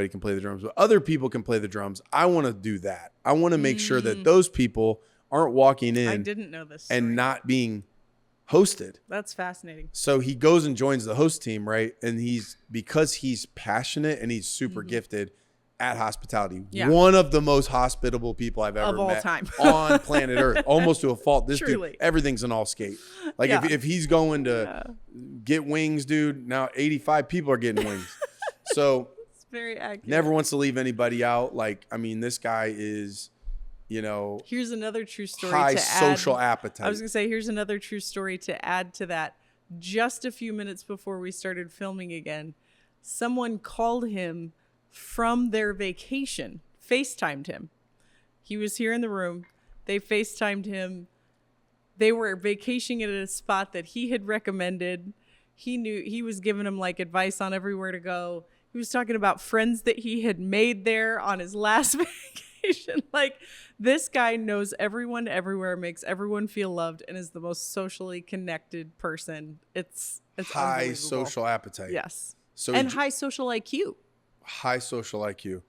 can play the drums, but other people can play the drums. I want to do that. I want to make sure that those people aren't walking in I didn't know this story. And not being hosted. That's fascinating. So he goes and joins the host team, right? And because he's passionate and he's super gifted at hospitality. Yeah. One of the most hospitable people I've ever met on planet Earth, almost to a fault. This dude, everything's an all skate. If he's going to get wings, dude, now 85 people are getting wings. So it's very accurate. Never wants to leave anybody out. This guy is, here's another true story high to social add. appetite. I was going to say, here's another true story to add to that. Just a few minutes before we started filming again, someone called him from their vacation, FaceTimed him. He was here in the room. They FaceTimed him. They were vacationing at a spot that he had recommended. He knew, he was giving him advice on everywhere to go. He was talking about friends that he had made there on his last vacation. This guy knows everyone everywhere, makes everyone feel loved, and is the most socially connected person. It's high social appetite. Yes. So high social IQ. High social IQ.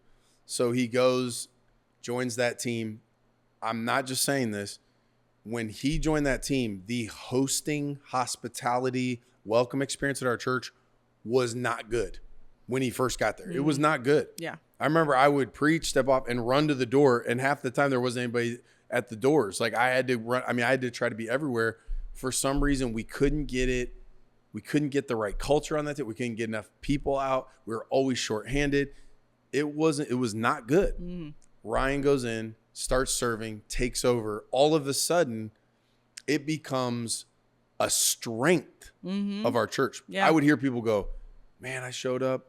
So he goes, joins that team. I'm not just saying this. When he joined that team, the hosting, hospitality, welcome experience at our church was not good when he first got there. It was not good. Yeah. I remember I would preach, step off, and run to the door, and half the time there wasn't anybody at the doors. I had to run. I had to try to be everywhere. For some reason, we couldn't get it. We couldn't get the right culture on that day. We couldn't get enough people out. We were always shorthanded. It was not good. Ryan goes in, starts serving, takes over. All of a sudden, it becomes a strength of our church. Yeah. I would hear people go, man, I showed up.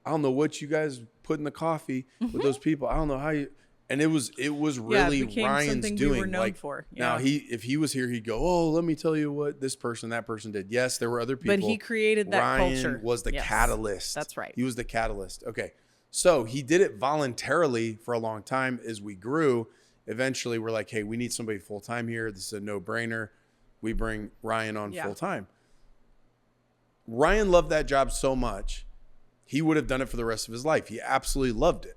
I don't know what you guys put in the coffee with those people. I don't know how you. And it was really Ryan's doing. We were known for. Yeah. Now if he was here, he'd go, oh, let me tell you what this person, that person did. Yes, there were other people. But he created that culture. Ryan was the catalyst. That's right. He was the catalyst. Okay. So he did it voluntarily for a long time as we grew. Eventually we're like, hey, we need somebody full time here. This is a no brainer. We bring Ryan on full time. Ryan loved that job so much. He would have done it for the rest of his life. He absolutely loved it.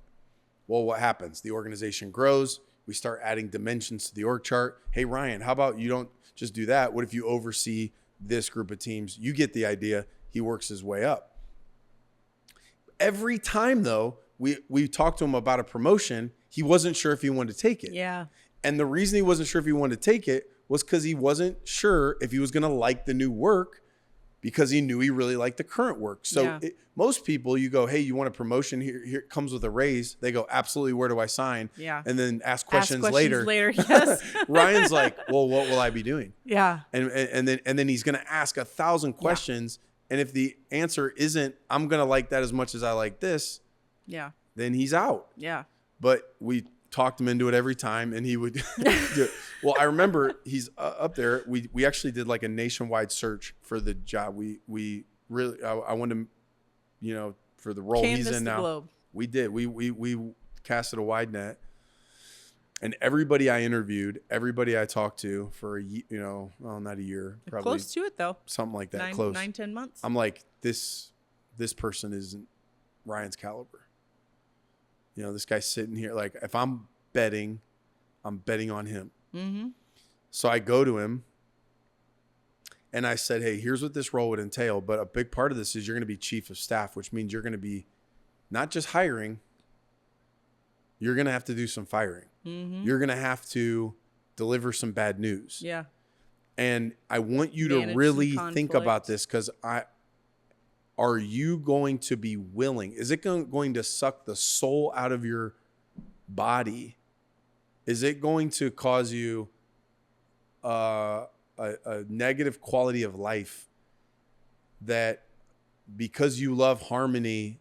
Well, what happens? The organization grows. We start adding dimensions to the org chart. Hey, Ryan, how about you don't just do that? What if you oversee this group of teams? You get the idea. He works his way up. Every time, though, we talked to him about a promotion, he wasn't sure if he wanted to take it. Yeah. And the reason he wasn't sure if he wanted to take it was because he wasn't sure if he was going to like the new work, because he knew he really liked the current work. So most people, you go, hey, you want a promotion? Here it comes with a raise. They go, absolutely. Where do I sign? Yeah. And then ask questions later. Yes. Ryan's like, well, what will I be doing? Yeah. And then he's going to ask 1,000 questions And if the answer isn't, I'm going to like that as much as I like this, then he's out. Yeah. But we talked him into it every time, and he would do it. Well, I remember he's up there. We actually did like a nationwide search for the job. We really, I wanted him, you know, for the role he's in now. Globe. We did. We casted a wide net. And everybody I interviewed, everybody I talked to for not a year, probably close to it though, something like that, 9-10 months. I'm like, this person isn't Ryan's caliber. You know, this guy's sitting here. Like, if I'm betting on him. Mm-hmm. So I go to him and I said, hey, here's what this role would entail. But a big part of this is you're going to be chief of staff, which means you're going to be not just hiring. You're going to have to do some firing. Mm-hmm. You're going to have to deliver some bad news. Yeah. And I want you to really think about this, because are you going to be willing? Is it going to suck the soul out of your body? Is it going to cause you a negative quality of life that, because you love harmony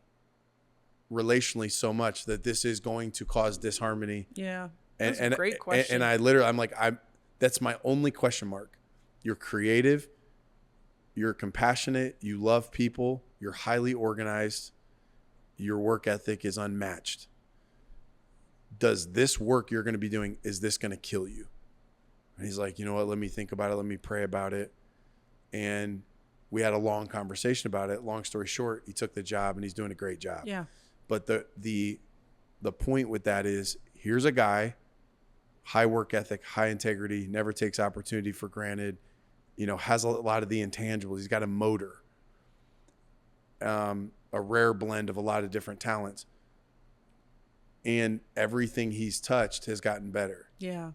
relationally so much, that this is going to cause disharmony? Yeah. That's a great question. And I'm like, that's my only question mark. You're creative, you're compassionate, you love people, you're highly organized, your work ethic is unmatched. Does this work you're going to be doing, is this going to kill you? And he's like, you know what, let me think about it. Let me pray about it. And we had a long conversation about it. Long story short, he took the job and he's doing a great job. Yeah. But the point with that is, here's a guy, high work ethic, high integrity, never takes opportunity for granted, you know, has a lot of the intangibles. He's got a motor, a rare blend of a lot of different talents. And everything he's touched has gotten better. Yeah.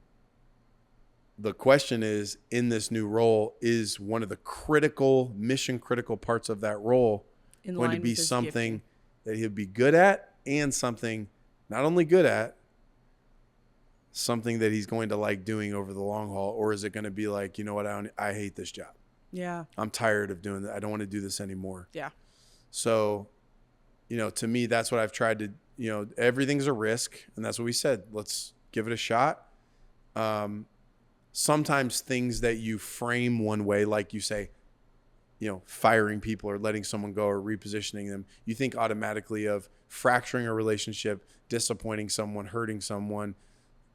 The question is, in this new role, is one of the mission critical parts of that role going to be something that he'll be good at, and something not only good at, something that he's going to like doing over the long haul? Or is it going to be like, you know what, I hate this job. Yeah. I'm tired of doing that. I don't want to do this anymore. Yeah. So, you know, to me, that's what I've tried to, you know, everything's a risk. And that's what we said. Let's give it a shot. Sometimes things that you frame one way, like you say, you know, firing people or letting someone go or repositioning them, you think automatically of fracturing a relationship, disappointing someone, hurting someone,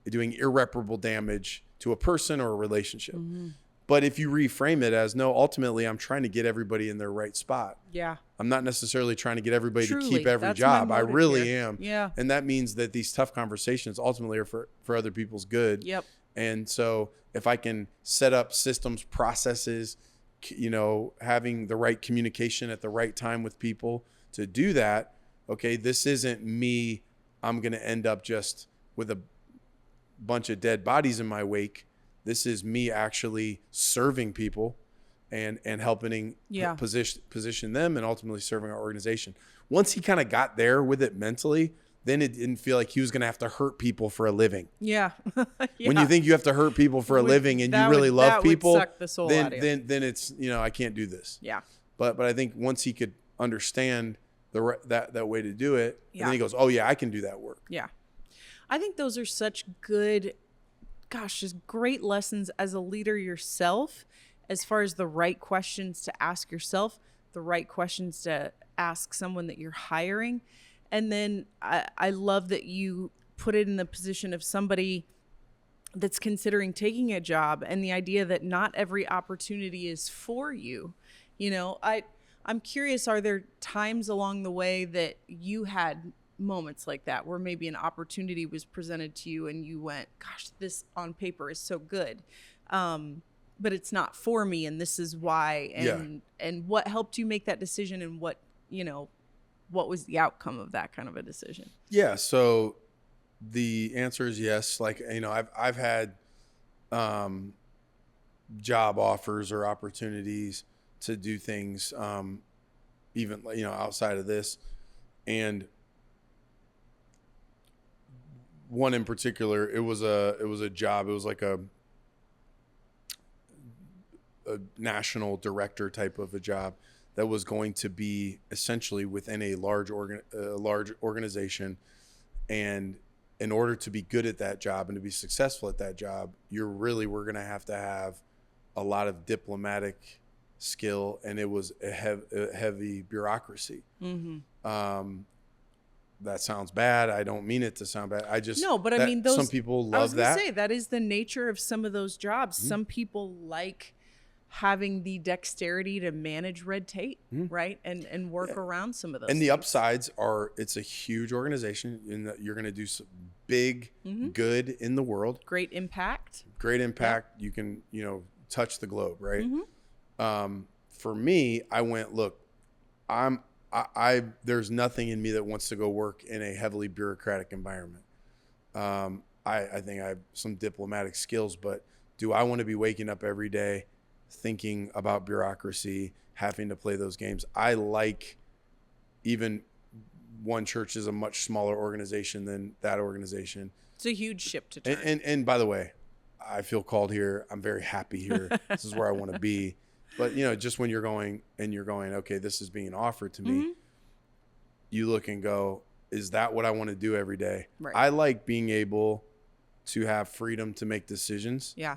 doing irreparable damage to a person or a relationship. Mm-hmm. But if you reframe it as, no, ultimately I'm trying to get everybody in their right spot. Yeah. I'm not necessarily trying to get everybody to keep every that's job. I really here. am. Yeah. And that means that these tough conversations ultimately are for other people's good. Yep. And so if I can set up systems, processes, you know, having the right communication at the right time with people to do that, okay, this isn't me, I'm going to end up just with a bunch of dead bodies in my wake. This is me actually serving people and helping position them, and ultimately serving our organization. Once he kind of got there with it mentally, then it didn't feel like he was going to have to hurt people for a living. Yeah. Yeah. When you think you have to hurt people for a living and you really love people, suck the soul out of you. then it's, you know, I can't do this. Yeah. But I think once he could understand that way to do it, and then he goes, oh yeah, I can do that work. Yeah. I think those are such good, just great lessons as a leader yourself, as far as the right questions to ask yourself, the right questions to ask someone that you're hiring. And then I love that you put it in the position of somebody that's considering taking a job, and the idea that not every opportunity is for you. You know, I'm curious, are there times along the way that you had moments like that where maybe an opportunity was presented to you and you went, gosh, this on paper is so good, but it's not for me, and this is why, and what helped you make that decision, and what was the outcome of that kind of a decision? Yeah. So the answer is yes. Like, you know, I've had job offers or opportunities to do things, even, you know, outside of this. And one in particular, it was a job. It was like a national director type of a job that was going to be essentially within a large organization. And in order to be good at that job and to be successful at that job, we're going to have a lot of diplomatic skill, and it was a heavy bureaucracy. That sounds bad. I don't mean it to sound bad. I mean, some people love that. I was going to say, that is the nature of some of those jobs. Some people like having the dexterity to manage red tape, right? And work around some of those. And the upsides are, it's a huge organization in that you're going to do some big good in the world. Great impact. Yep. You can, touch the globe, right? For me, I went, look, there's nothing in me that wants to go work in a heavily bureaucratic environment. I think I have some diplomatic skills, but do I want to be waking up every day thinking about bureaucracy, having to play those games? I like, even One Church is a much smaller organization than that organization. It's a huge ship to turn. And by the way, I feel called here. I'm very happy here. This is where I want to be. But, just when you're going, okay, this is being offered to me, you look and go, is that what I want to do every day? Right. I like being able to have freedom to make decisions. Yeah.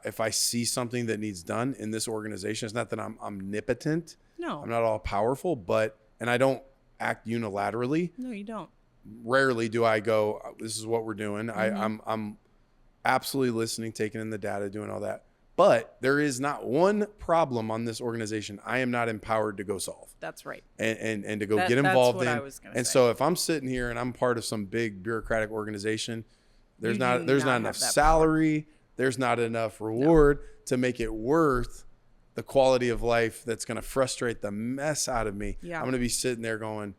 If I see something that needs done in this organization, it's not that I'm omnipotent. No. I'm not all powerful, and I don't act unilaterally. No, you don't. Rarely do I go, this is what we're doing. I'm absolutely listening, taking in the data, doing all that. But there is not one problem on this organization I am not empowered to go solve. That's right. And to go get involved in. That's what I was going to say. So if I'm sitting here and I'm part of some big bureaucratic organization, there's not enough salary, there's not enough reward to make it worth the quality of life that's going to frustrate the mess out of me. Yeah. I'm going to be sitting there going,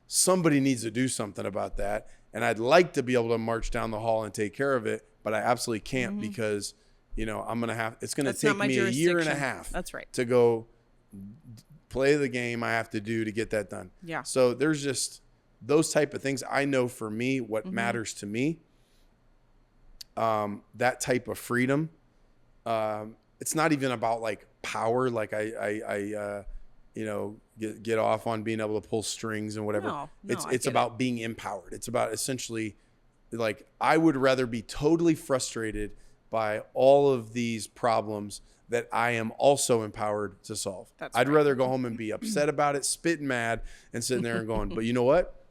somebody needs to do something about that. And I'd like to be able to march down the hall and take care of it, but I absolutely can't because I'm going to it's going to take me a year and a half. That's right. To go play the game I have to do to get that done. Yeah. So there's just those type of things. I know for me, what matters to me, that type of freedom, it's not even about like power. Like I get off on being able to pull strings and whatever. No, it's about being empowered. It's about essentially like, I would rather be totally frustrated by all of these problems that I am also empowered to solve. I'd rather go home and be upset about it, spitting mad, and sitting there and going, but you know what?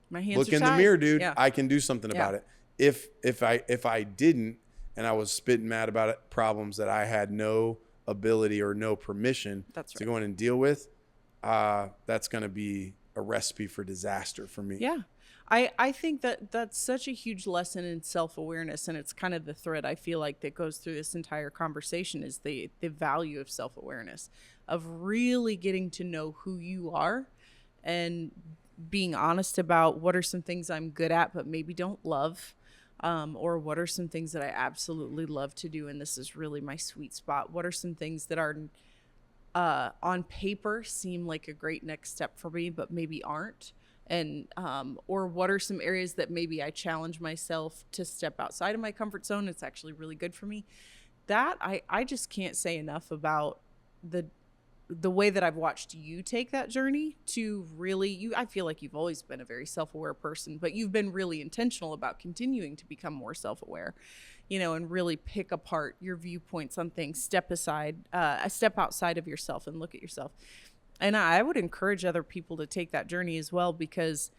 My hands Look are in tied. the mirror, dude. Yeah. I can do something about it. If I didn't, and I was spitting mad about it, problems that I had no ability or no permission to go in and deal with, that's going to be a recipe for disaster for me. Yeah. I think that's such a huge lesson in self-awareness, and it's kind of the thread I feel like that goes through this entire conversation is the value of self-awareness, of really getting to know who you are and being honest about what are some things I'm good at but maybe don't love, or what are some things that I absolutely love to do and this is really my sweet spot. What are some things that are on paper seem like a great next step for me but maybe aren't? And or what are some areas that maybe I challenge myself to step outside of my comfort zone? It's actually really good for me. That I just can't say enough about the way that I've watched you take that journey to really, I feel like you've always been a very self-aware person, but you've been really intentional about continuing to become more self-aware, and really pick apart your viewpoints on things, step outside of yourself and look at yourself. And I would encourage other people to take that journey as well, because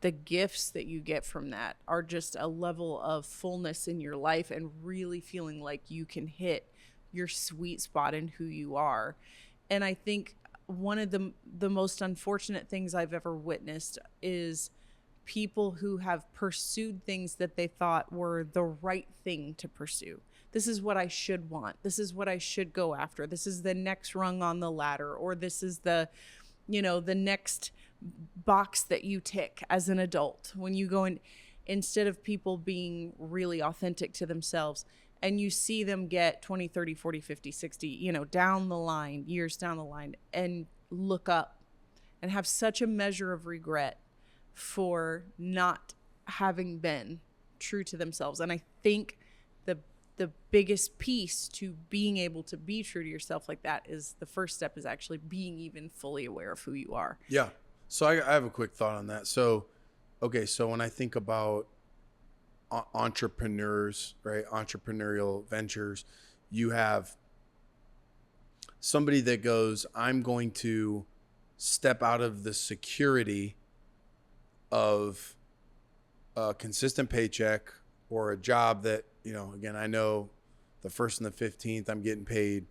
the gifts that you get from that are just a level of fullness in your life and really feeling like you can hit your sweet spot in who you are. And I think one of the most unfortunate things I've ever witnessed is people who have pursued things that they thought were the right thing to pursue. This is what I should want. This is what I should go after. This is the next rung on the ladder, or this is the next box that you tick as an adult when you go in, instead of people being really authentic to themselves. And you see them get 20, 30, 40, 50, 60, down the line, years down the line, and look up and have such a measure of regret for not having been true to themselves. And I think the biggest piece to being able to be true to yourself like that is the first step is actually being even fully aware of who you are. Yeah. So I have a quick thought on that. So, okay. So when I think about entrepreneurs, right? Entrepreneurial ventures, you have somebody that goes, I'm going to step out of the security of a consistent paycheck or a job that, again, I know the 1st and the 15th I'm getting paid.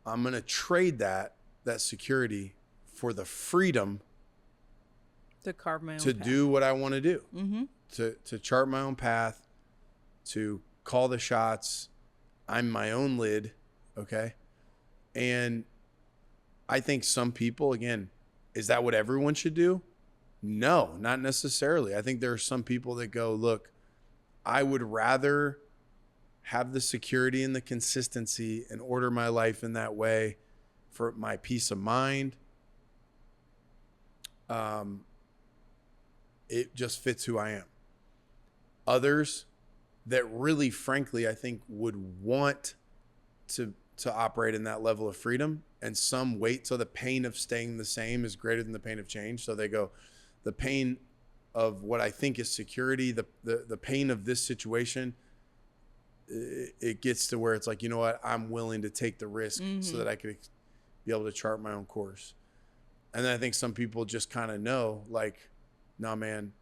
I'm going to trade that security for the freedom to carve my own to path. do what I want to do, to chart my own path, to call the shots. I'm my own lid. Okay. And I think some people, again, is that what everyone should do? No, not necessarily. I think there are some people that go, look, I would rather have the security and the consistency and order my life in that way for my peace of mind. It just fits who I am. Others that really, frankly, I think would want to operate in that level of freedom, and some wait till the pain of staying the same is greater than the pain of change. So they go, the pain of what I think is security, the pain of this situation, it gets to where it's like, you know what, I'm willing to take the risk so that I could be able to chart my own course. And then I think some people just kind of know, like, nah, man,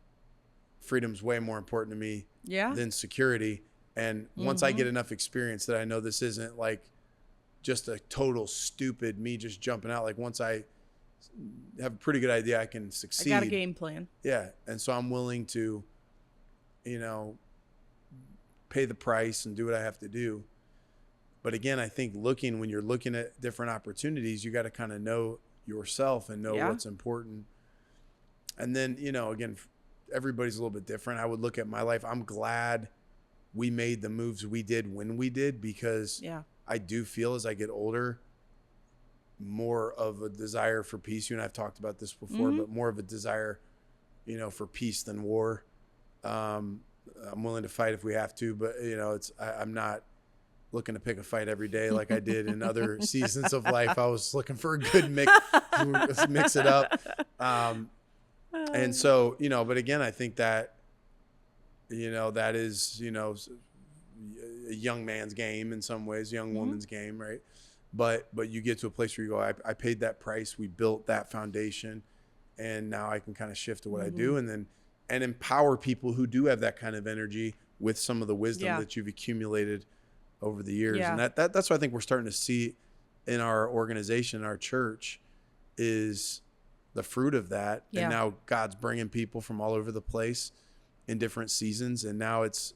freedom's way more important to me than security. And once I get enough experience that I know this isn't like just a total stupid me just jumping out. Like once I have a pretty good idea I can succeed. I got a game plan. Yeah. And so I'm willing to, pay the price and do what I have to do. But again, I think when you're looking at different opportunities, you got to kind of know yourself and know what's important. And then, again, everybody's a little bit different. I would look at my life. I'm glad we made the moves we did when we did, because I do feel as I get older, more of a desire for peace. You and I've talked about this before, but more of a desire, for peace than war. I'm willing to fight if we have to, but I'm not looking to pick a fight every day like I did in other seasons of life. I was looking for a good mix it up. And so, but again, I think that, that is, a young man's game in some ways, young woman's game, right? But you get to a place where you go, I paid that price. We built that foundation, and now I can kind of shift to what I do, and empower people who do have that kind of energy with some of the wisdom that you've accumulated over the years. And that's what I think we're starting to see in our organization, our church, is the fruit of that. And now God's bringing people from all over the place in different seasons. And now it's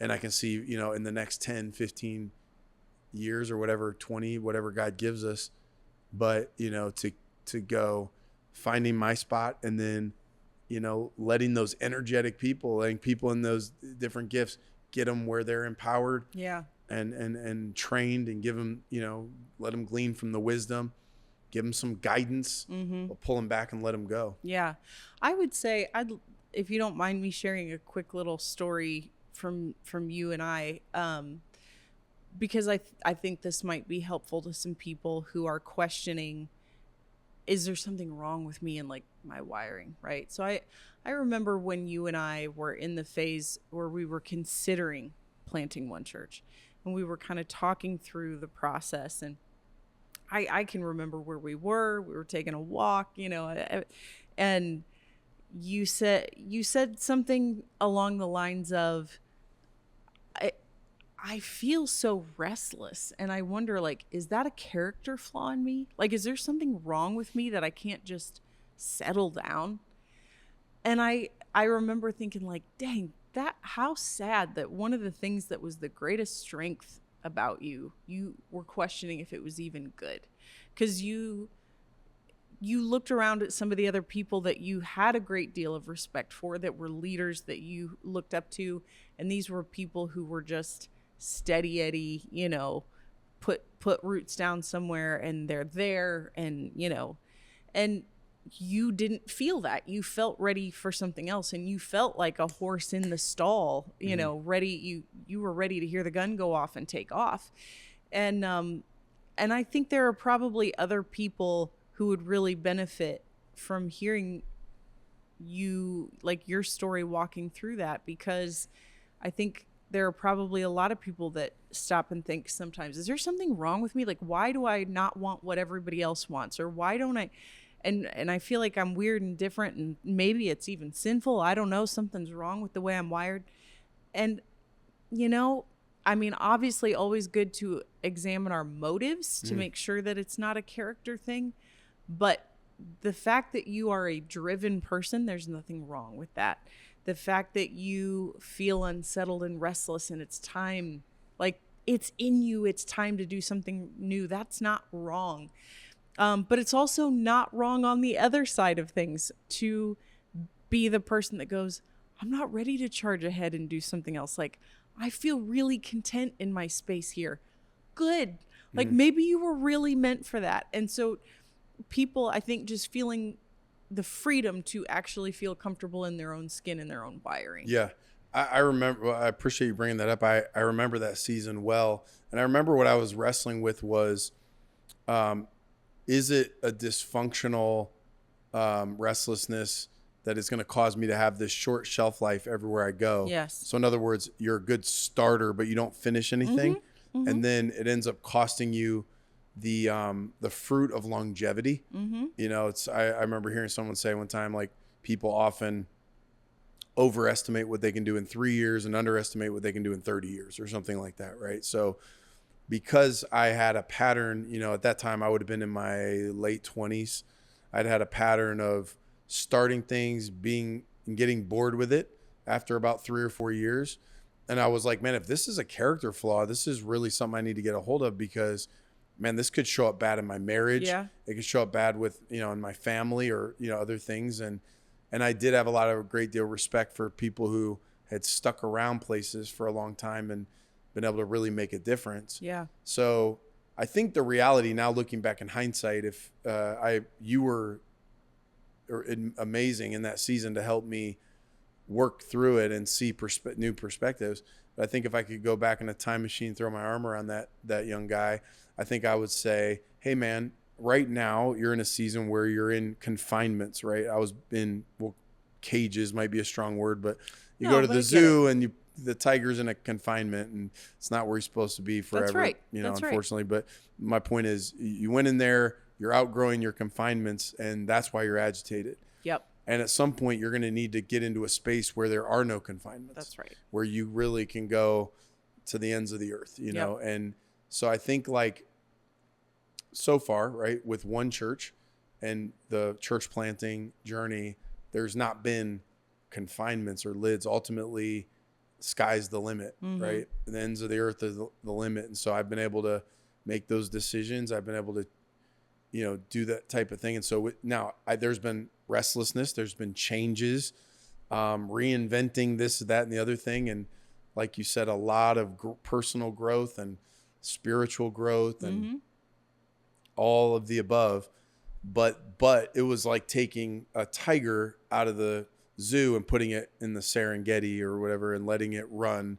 and I can see, in the next 10, 15 years or whatever, 20, whatever God gives us, but, to go finding my spot, and then, letting those energetic people, letting people in those different gifts, get them where they're empowered and trained, and give them, let them glean from the wisdom, give them some guidance, we'll pull them back and let them go. Yeah. I would say, if you don't mind me sharing a quick little story from you and I, because I think this might be helpful to some people who are questioning, is there something wrong with me and like my wiring, right? So I remember when you and I were in the phase where we were considering planting One Church, and we were kind of talking through the process, and I can remember where we were taking a walk, and you said something along the lines of, I feel so restless, and I wonder, like, is that a character flaw in me? Like, is there something wrong with me that I can't just settle down? And I remember thinking, like, dang, how sad that one of the things that was the greatest strength about you were questioning if it was even good. Because you looked around at some of the other people that you had a great deal of respect for, that were leaders that you looked up to, and these were people who were just steady Eddie, put roots down somewhere, and they're there, and and you didn't feel that. You felt ready for something else, and you felt like a horse in the stall, you know, ready. You were ready to hear the gun go off and take off. And I think there are probably other people who would really benefit from hearing you, like your story, walking through that, because I think there are probably a lot of people that stop and think sometimes, is there something wrong with me? Like, why do I not want what everybody else wants? Or why don't I? And I feel like I'm weird and different, and maybe it's even sinful. I don't know. Something's wrong with the way I'm wired. And, you know, I mean, obviously always good to examine our motives to make sure that it's not a character thing. But the fact that you are a driven person, there's nothing wrong with that. The fact that you feel unsettled and restless and it's time, like it's in you, it's time to do something new, that's not wrong. But it's also not wrong on the other side of things to be the person that goes, I'm not ready to charge ahead and do something else. Like, I feel really content in my space here. Good. Like maybe you were really meant for that. And so people, I think, just feeling the freedom to actually feel comfortable in their own skin and their own wiring. Yeah. I remember, well, I appreciate you bringing that up. I remember that season well. And I remember what I was wrestling with was, is it a dysfunctional restlessness that is going to cause me to have this short shelf life everywhere I go? Yes. So in other words, you're a good starter, but you don't finish anything. And then it ends up costing you the fruit of longevity. You know, I remember hearing someone say one time, like, people often overestimate what they can do in 3 years and underestimate what they can do in 30 years or something like that. Right. So because I had a pattern, you know, at that time I would have been in my late 20s. I'd had a pattern of starting things, getting bored with it after about 3 or 4 years. And I was like, man, if this is a character flaw, this is really something I need to get a hold of, because, man, this could show up bad in my marriage. Yeah. It could show up bad with, you know, in my family or, you know, other things. And I did have a great deal of respect for people who had stuck around places for a long time and been able to really make a difference. Yeah. So I think the reality now, looking back in hindsight, if you were amazing in that season to help me work through it and see new perspectives. But I think if I could go back in a time machine, throw my arm around that young guy, I think I would say, hey man, right now you're in a season where you're in confinements, right? I was in, well, cages might be a strong word, but you go to the zoo and the tiger's in a confinement and it's not where he's supposed to be forever. That's right. You know, That's unfortunately. Right. But my point is, you went in there, you're outgrowing your confinements, and that's why you're agitated. Yep. And at some point, you're going to need to get into a space where there are no confinements. That's right. Where you really can go to the ends of the earth, you know? And so I think, like, so far, right, with One Church and the church planting journey, there's not been confinements or lids. Ultimately, sky's the limit, right? The ends of the earth is the limit. And so I've been able to make those decisions. I've been able to, you know, do that type of thing. And so now there's been restlessness, there's been changes, reinventing this, that, and the other thing. And like you said, a lot of personal growth and spiritual growth and all of the above. But it was like taking a tiger out of the zoo and putting it in the Serengeti or whatever and letting it run.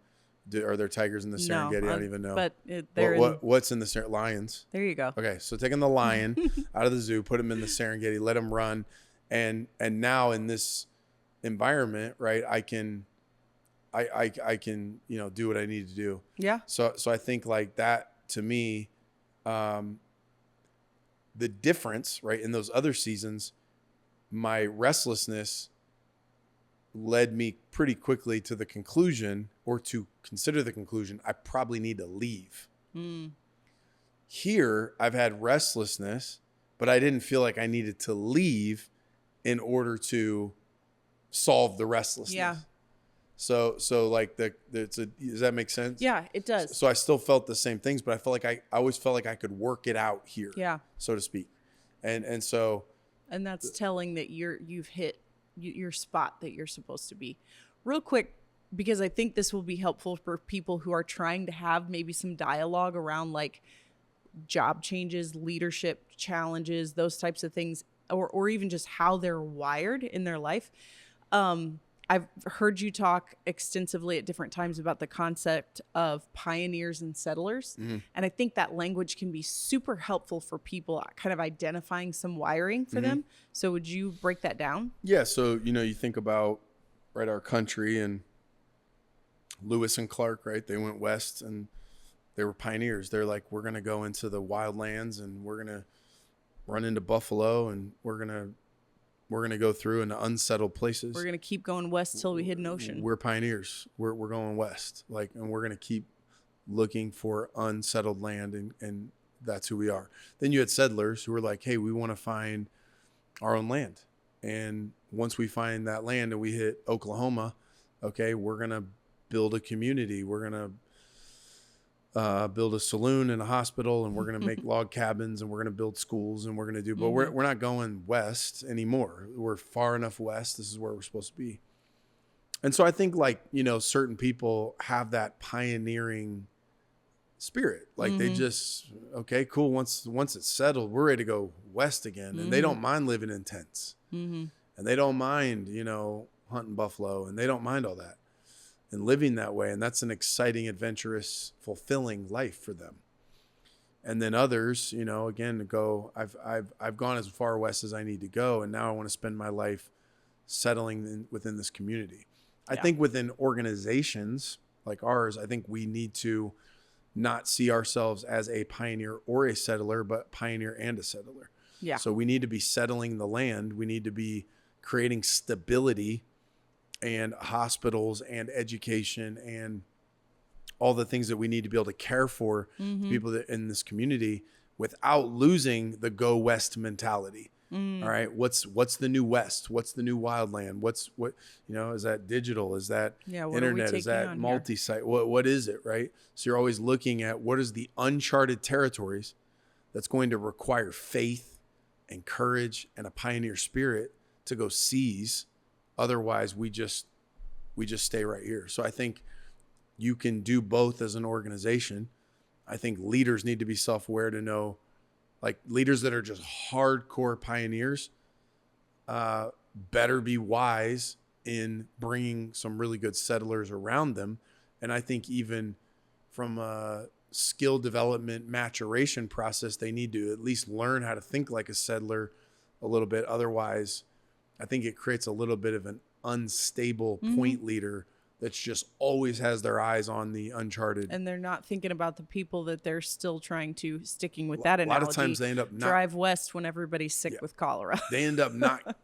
Are there tigers in the Serengeti? I don't even know. But what's in the lions? There you go. Okay, so taking the lion out of the zoo, put him in the Serengeti, let him run, and now in this environment, right? I can, you know, do what I need to do. Yeah. So I think, like, that to me, the difference, right, in those other seasons, my restlessness led me pretty quickly to the conclusion, or to consider the conclusion, I probably need to leave. Here, I've had restlessness, but I didn't feel like I needed to leave in order to solve the restlessness. Yeah. So like does that make sense? Yeah, it does. So I still felt the same things, but I felt like I always felt like I could work it out here. Yeah. So to speak. And so. And that's telling that you've hit your spot that you're supposed to be. Real quick, because I think this will be helpful for people who are trying to have maybe some dialogue around, like, job changes, leadership challenges, those types of things. or even just how they're wired in their life. I've heard you talk extensively at different times about the concept of pioneers and settlers. And I think that language can be super helpful for people kind of identifying some wiring for them. So would you break that down? Yeah. So, you think about, right, our country and Lewis and Clark, right? They went west and they were pioneers. They're like, we're going to go into the wild lands and we're going to run into buffalo and we're going to go through into unsettled places. We're going to keep going west till we hit an ocean. We're pioneers. We're going west. And we're going to keep looking for unsettled land, and that's who we are. Then you had settlers who were like, hey, we want to find our own land. And once we find that land and we hit Oklahoma, okay, we're going to build a community. We're going to build a saloon and a hospital, and we're going to make log cabins, and we're going to build schools, and we're going to do, but we're not going west anymore. We're far enough west. This is where we're supposed to be. And so I think certain people have that pioneering spirit. They just, okay, cool. Once it's settled, we're ready to go west again. And they don't mind living in tents, and they don't mind, hunting buffalo, and they don't mind all that and living that way. And that's an exciting, adventurous, fulfilling life for them. And then others, again, I've gone as far west as I need to go. And now I want to spend my life settling within this community. I think within organizations like ours, I think we need to not see ourselves as a pioneer or a settler, but pioneer and a settler. Yeah. So we need to be settling the land. We need to be creating stability and hospitals and education and all the things that we need to be able to care for people that in this community without losing the go west mentality. All right. What's the new west? What's the new wildland? Is that digital? Is that internet? Is that multi-site? What is it? Right. So you're always looking at what is the uncharted territories that's going to require faith and courage and a pioneer spirit to go seize. Otherwise, we just stay right here. So I think you can do both as an organization. I think leaders need to be self-aware to know, leaders that are just hardcore pioneers, better be wise in bringing some really good settlers around them. And I think even from a skill development maturation process, they need to at least learn how to think like a settler a little bit. Otherwise, I think it creates a little bit of an unstable point leader that's just always has their eyes on the uncharted. And they're not thinking about the people that they're still sticking with that analogy. A lot of times they end up drive west when everybody's sick with cholera. They end up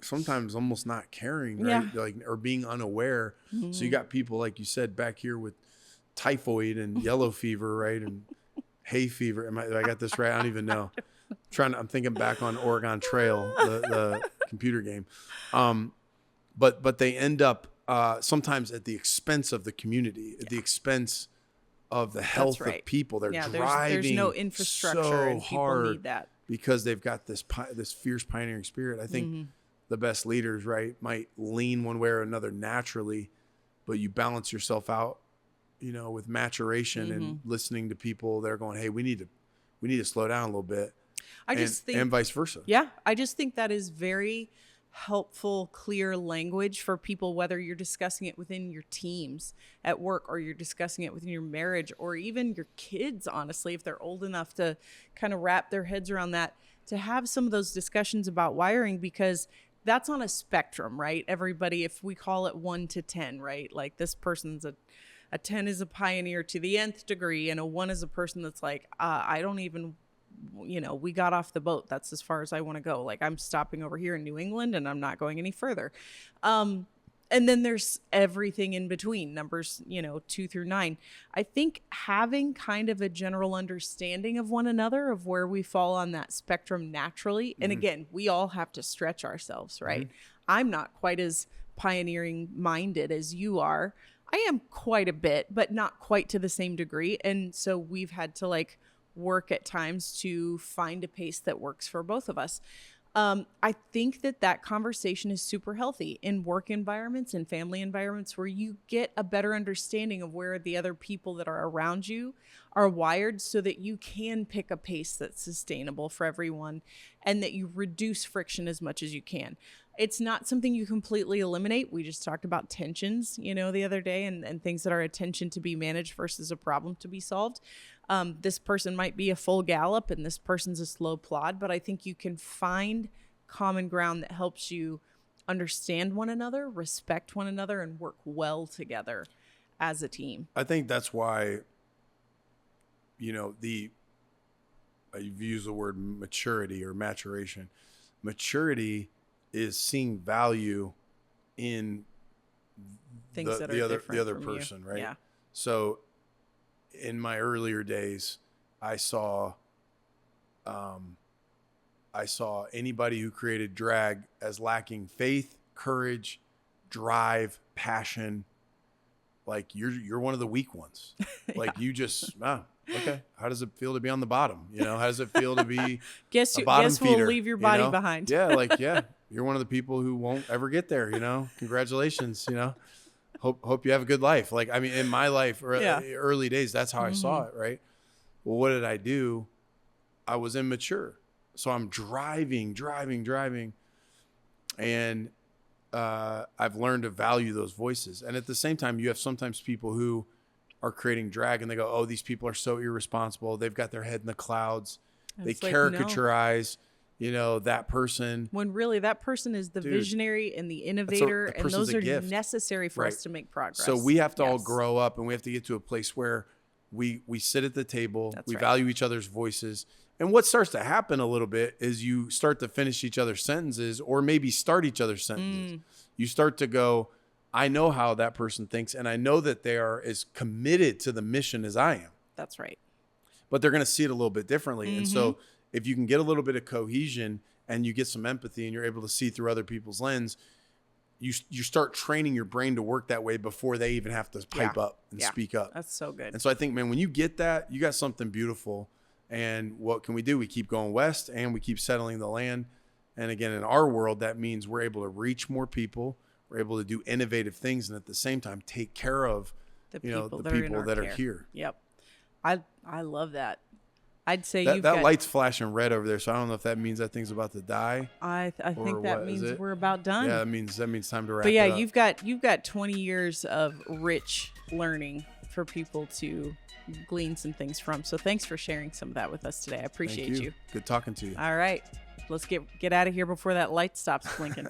sometimes almost not caring, right? Or being unaware. So you got people, like you said, back here with typhoid and yellow fever, right? And hay fever. I got this right? I don't even know. I'm thinking back on Oregon Trail, the computer game. But they end up sometimes at the expense of the community, at the expense of the health of people. They're driving there's no infrastructure so and people hard need that. Because they've got this fierce pioneering spirit. I think the best leaders, right, might lean one way or another naturally, but you balance yourself out, with maturation and listening to people that are going, hey, we need to slow down a little bit. And vice versa. Yeah. I just think that is very helpful, clear language for people, whether you're discussing it within your teams at work or you're discussing it within your marriage or even your kids, honestly, if they're old enough to kind of wrap their heads around that, to have some of those discussions about wiring, because that's on a spectrum, right? Everybody, if we call it 1 to 10, right? Like this person's a 10 is a pioneer to the nth degree, and a 1 is a person that's like, I don't even, we got off the boat. That's as far as I want to go. Like I'm stopping over here in New England and I'm not going any further. And then there's everything in between, numbers, 2 through 9. I think having kind of a general understanding of one another, of where we fall on that spectrum naturally. And again, we all have to stretch ourselves, right? I'm not quite as pioneering minded as you are. I am quite a bit, but not quite to the same degree. And so we've had to work at times to find a pace that works for both of us. I think that conversation is super healthy in work environments and family environments where you get a better understanding of where the other people that are around you are wired so that you can pick a pace that's sustainable for everyone and that you reduce friction as much as you can. It's not something you completely eliminate. We just talked about tensions, the other day and things that are a tension to be managed versus a problem to be solved. This person might be a full gallop and this person's a slow plod, but I think you can find common ground that helps you understand one another, respect one another, and work well together as a team. I think that's why, you've used the word maturity or maturation. Maturity is seeing value in things that the are other from person, you. right? Yeah. So in my earlier days, I saw anybody who created drag as lacking faith, courage, drive, passion. Like you're one of the weak ones. Like you just, okay. How does it feel to be on the bottom? How does it feel to be guess a bottom feeder? We'll leave your body behind. Yeah. You're one of the people who won't ever get there, Congratulations, Hope you have a good life. Like, I mean, in my life, early days, that's how I saw it, right? Well, what did I do? I was immature. So I'm driving. And I've learned to value those voices. And at the same time, you have sometimes people who are creating drag and they go, oh, these people are so irresponsible. They've got their head in the clouds. They caricaturize, that person. When really that person is the visionary and the innovator, and those are necessary for us to make progress. So we have to all grow up and we have to get to a place where we sit at the table, value each other's voices. And what starts to happen a little bit is you start to finish each other's sentences or maybe start each other's sentences. You start to go, I know how that person thinks, and I know that they are as committed to the mission as I am. That's right. But they're going to see it a little bit differently. And so if you can get a little bit of cohesion and you get some empathy and you're able to see through other people's lens, you start training your brain to work that way before they even have to pipe up and speak up. That's so good. And so I think, man, when you get that, you got something beautiful. And what can we do? We keep going west and we keep settling the land. And again, in our world, that means we're able to reach more people. We're able to do innovative things. And at the same time, take care of the people that are here. Yep. I love that. I'd say that light's flashing red over there. So I don't know if that means that thing's about to die. I think that means we're about done. Yeah, that means time to wrap it up. But yeah, you've got 20 years of rich learning for people to glean some things from. So thanks for sharing some of that with us today. I appreciate you. Good talking to you. All right. Let's get out of here before that light stops blinking.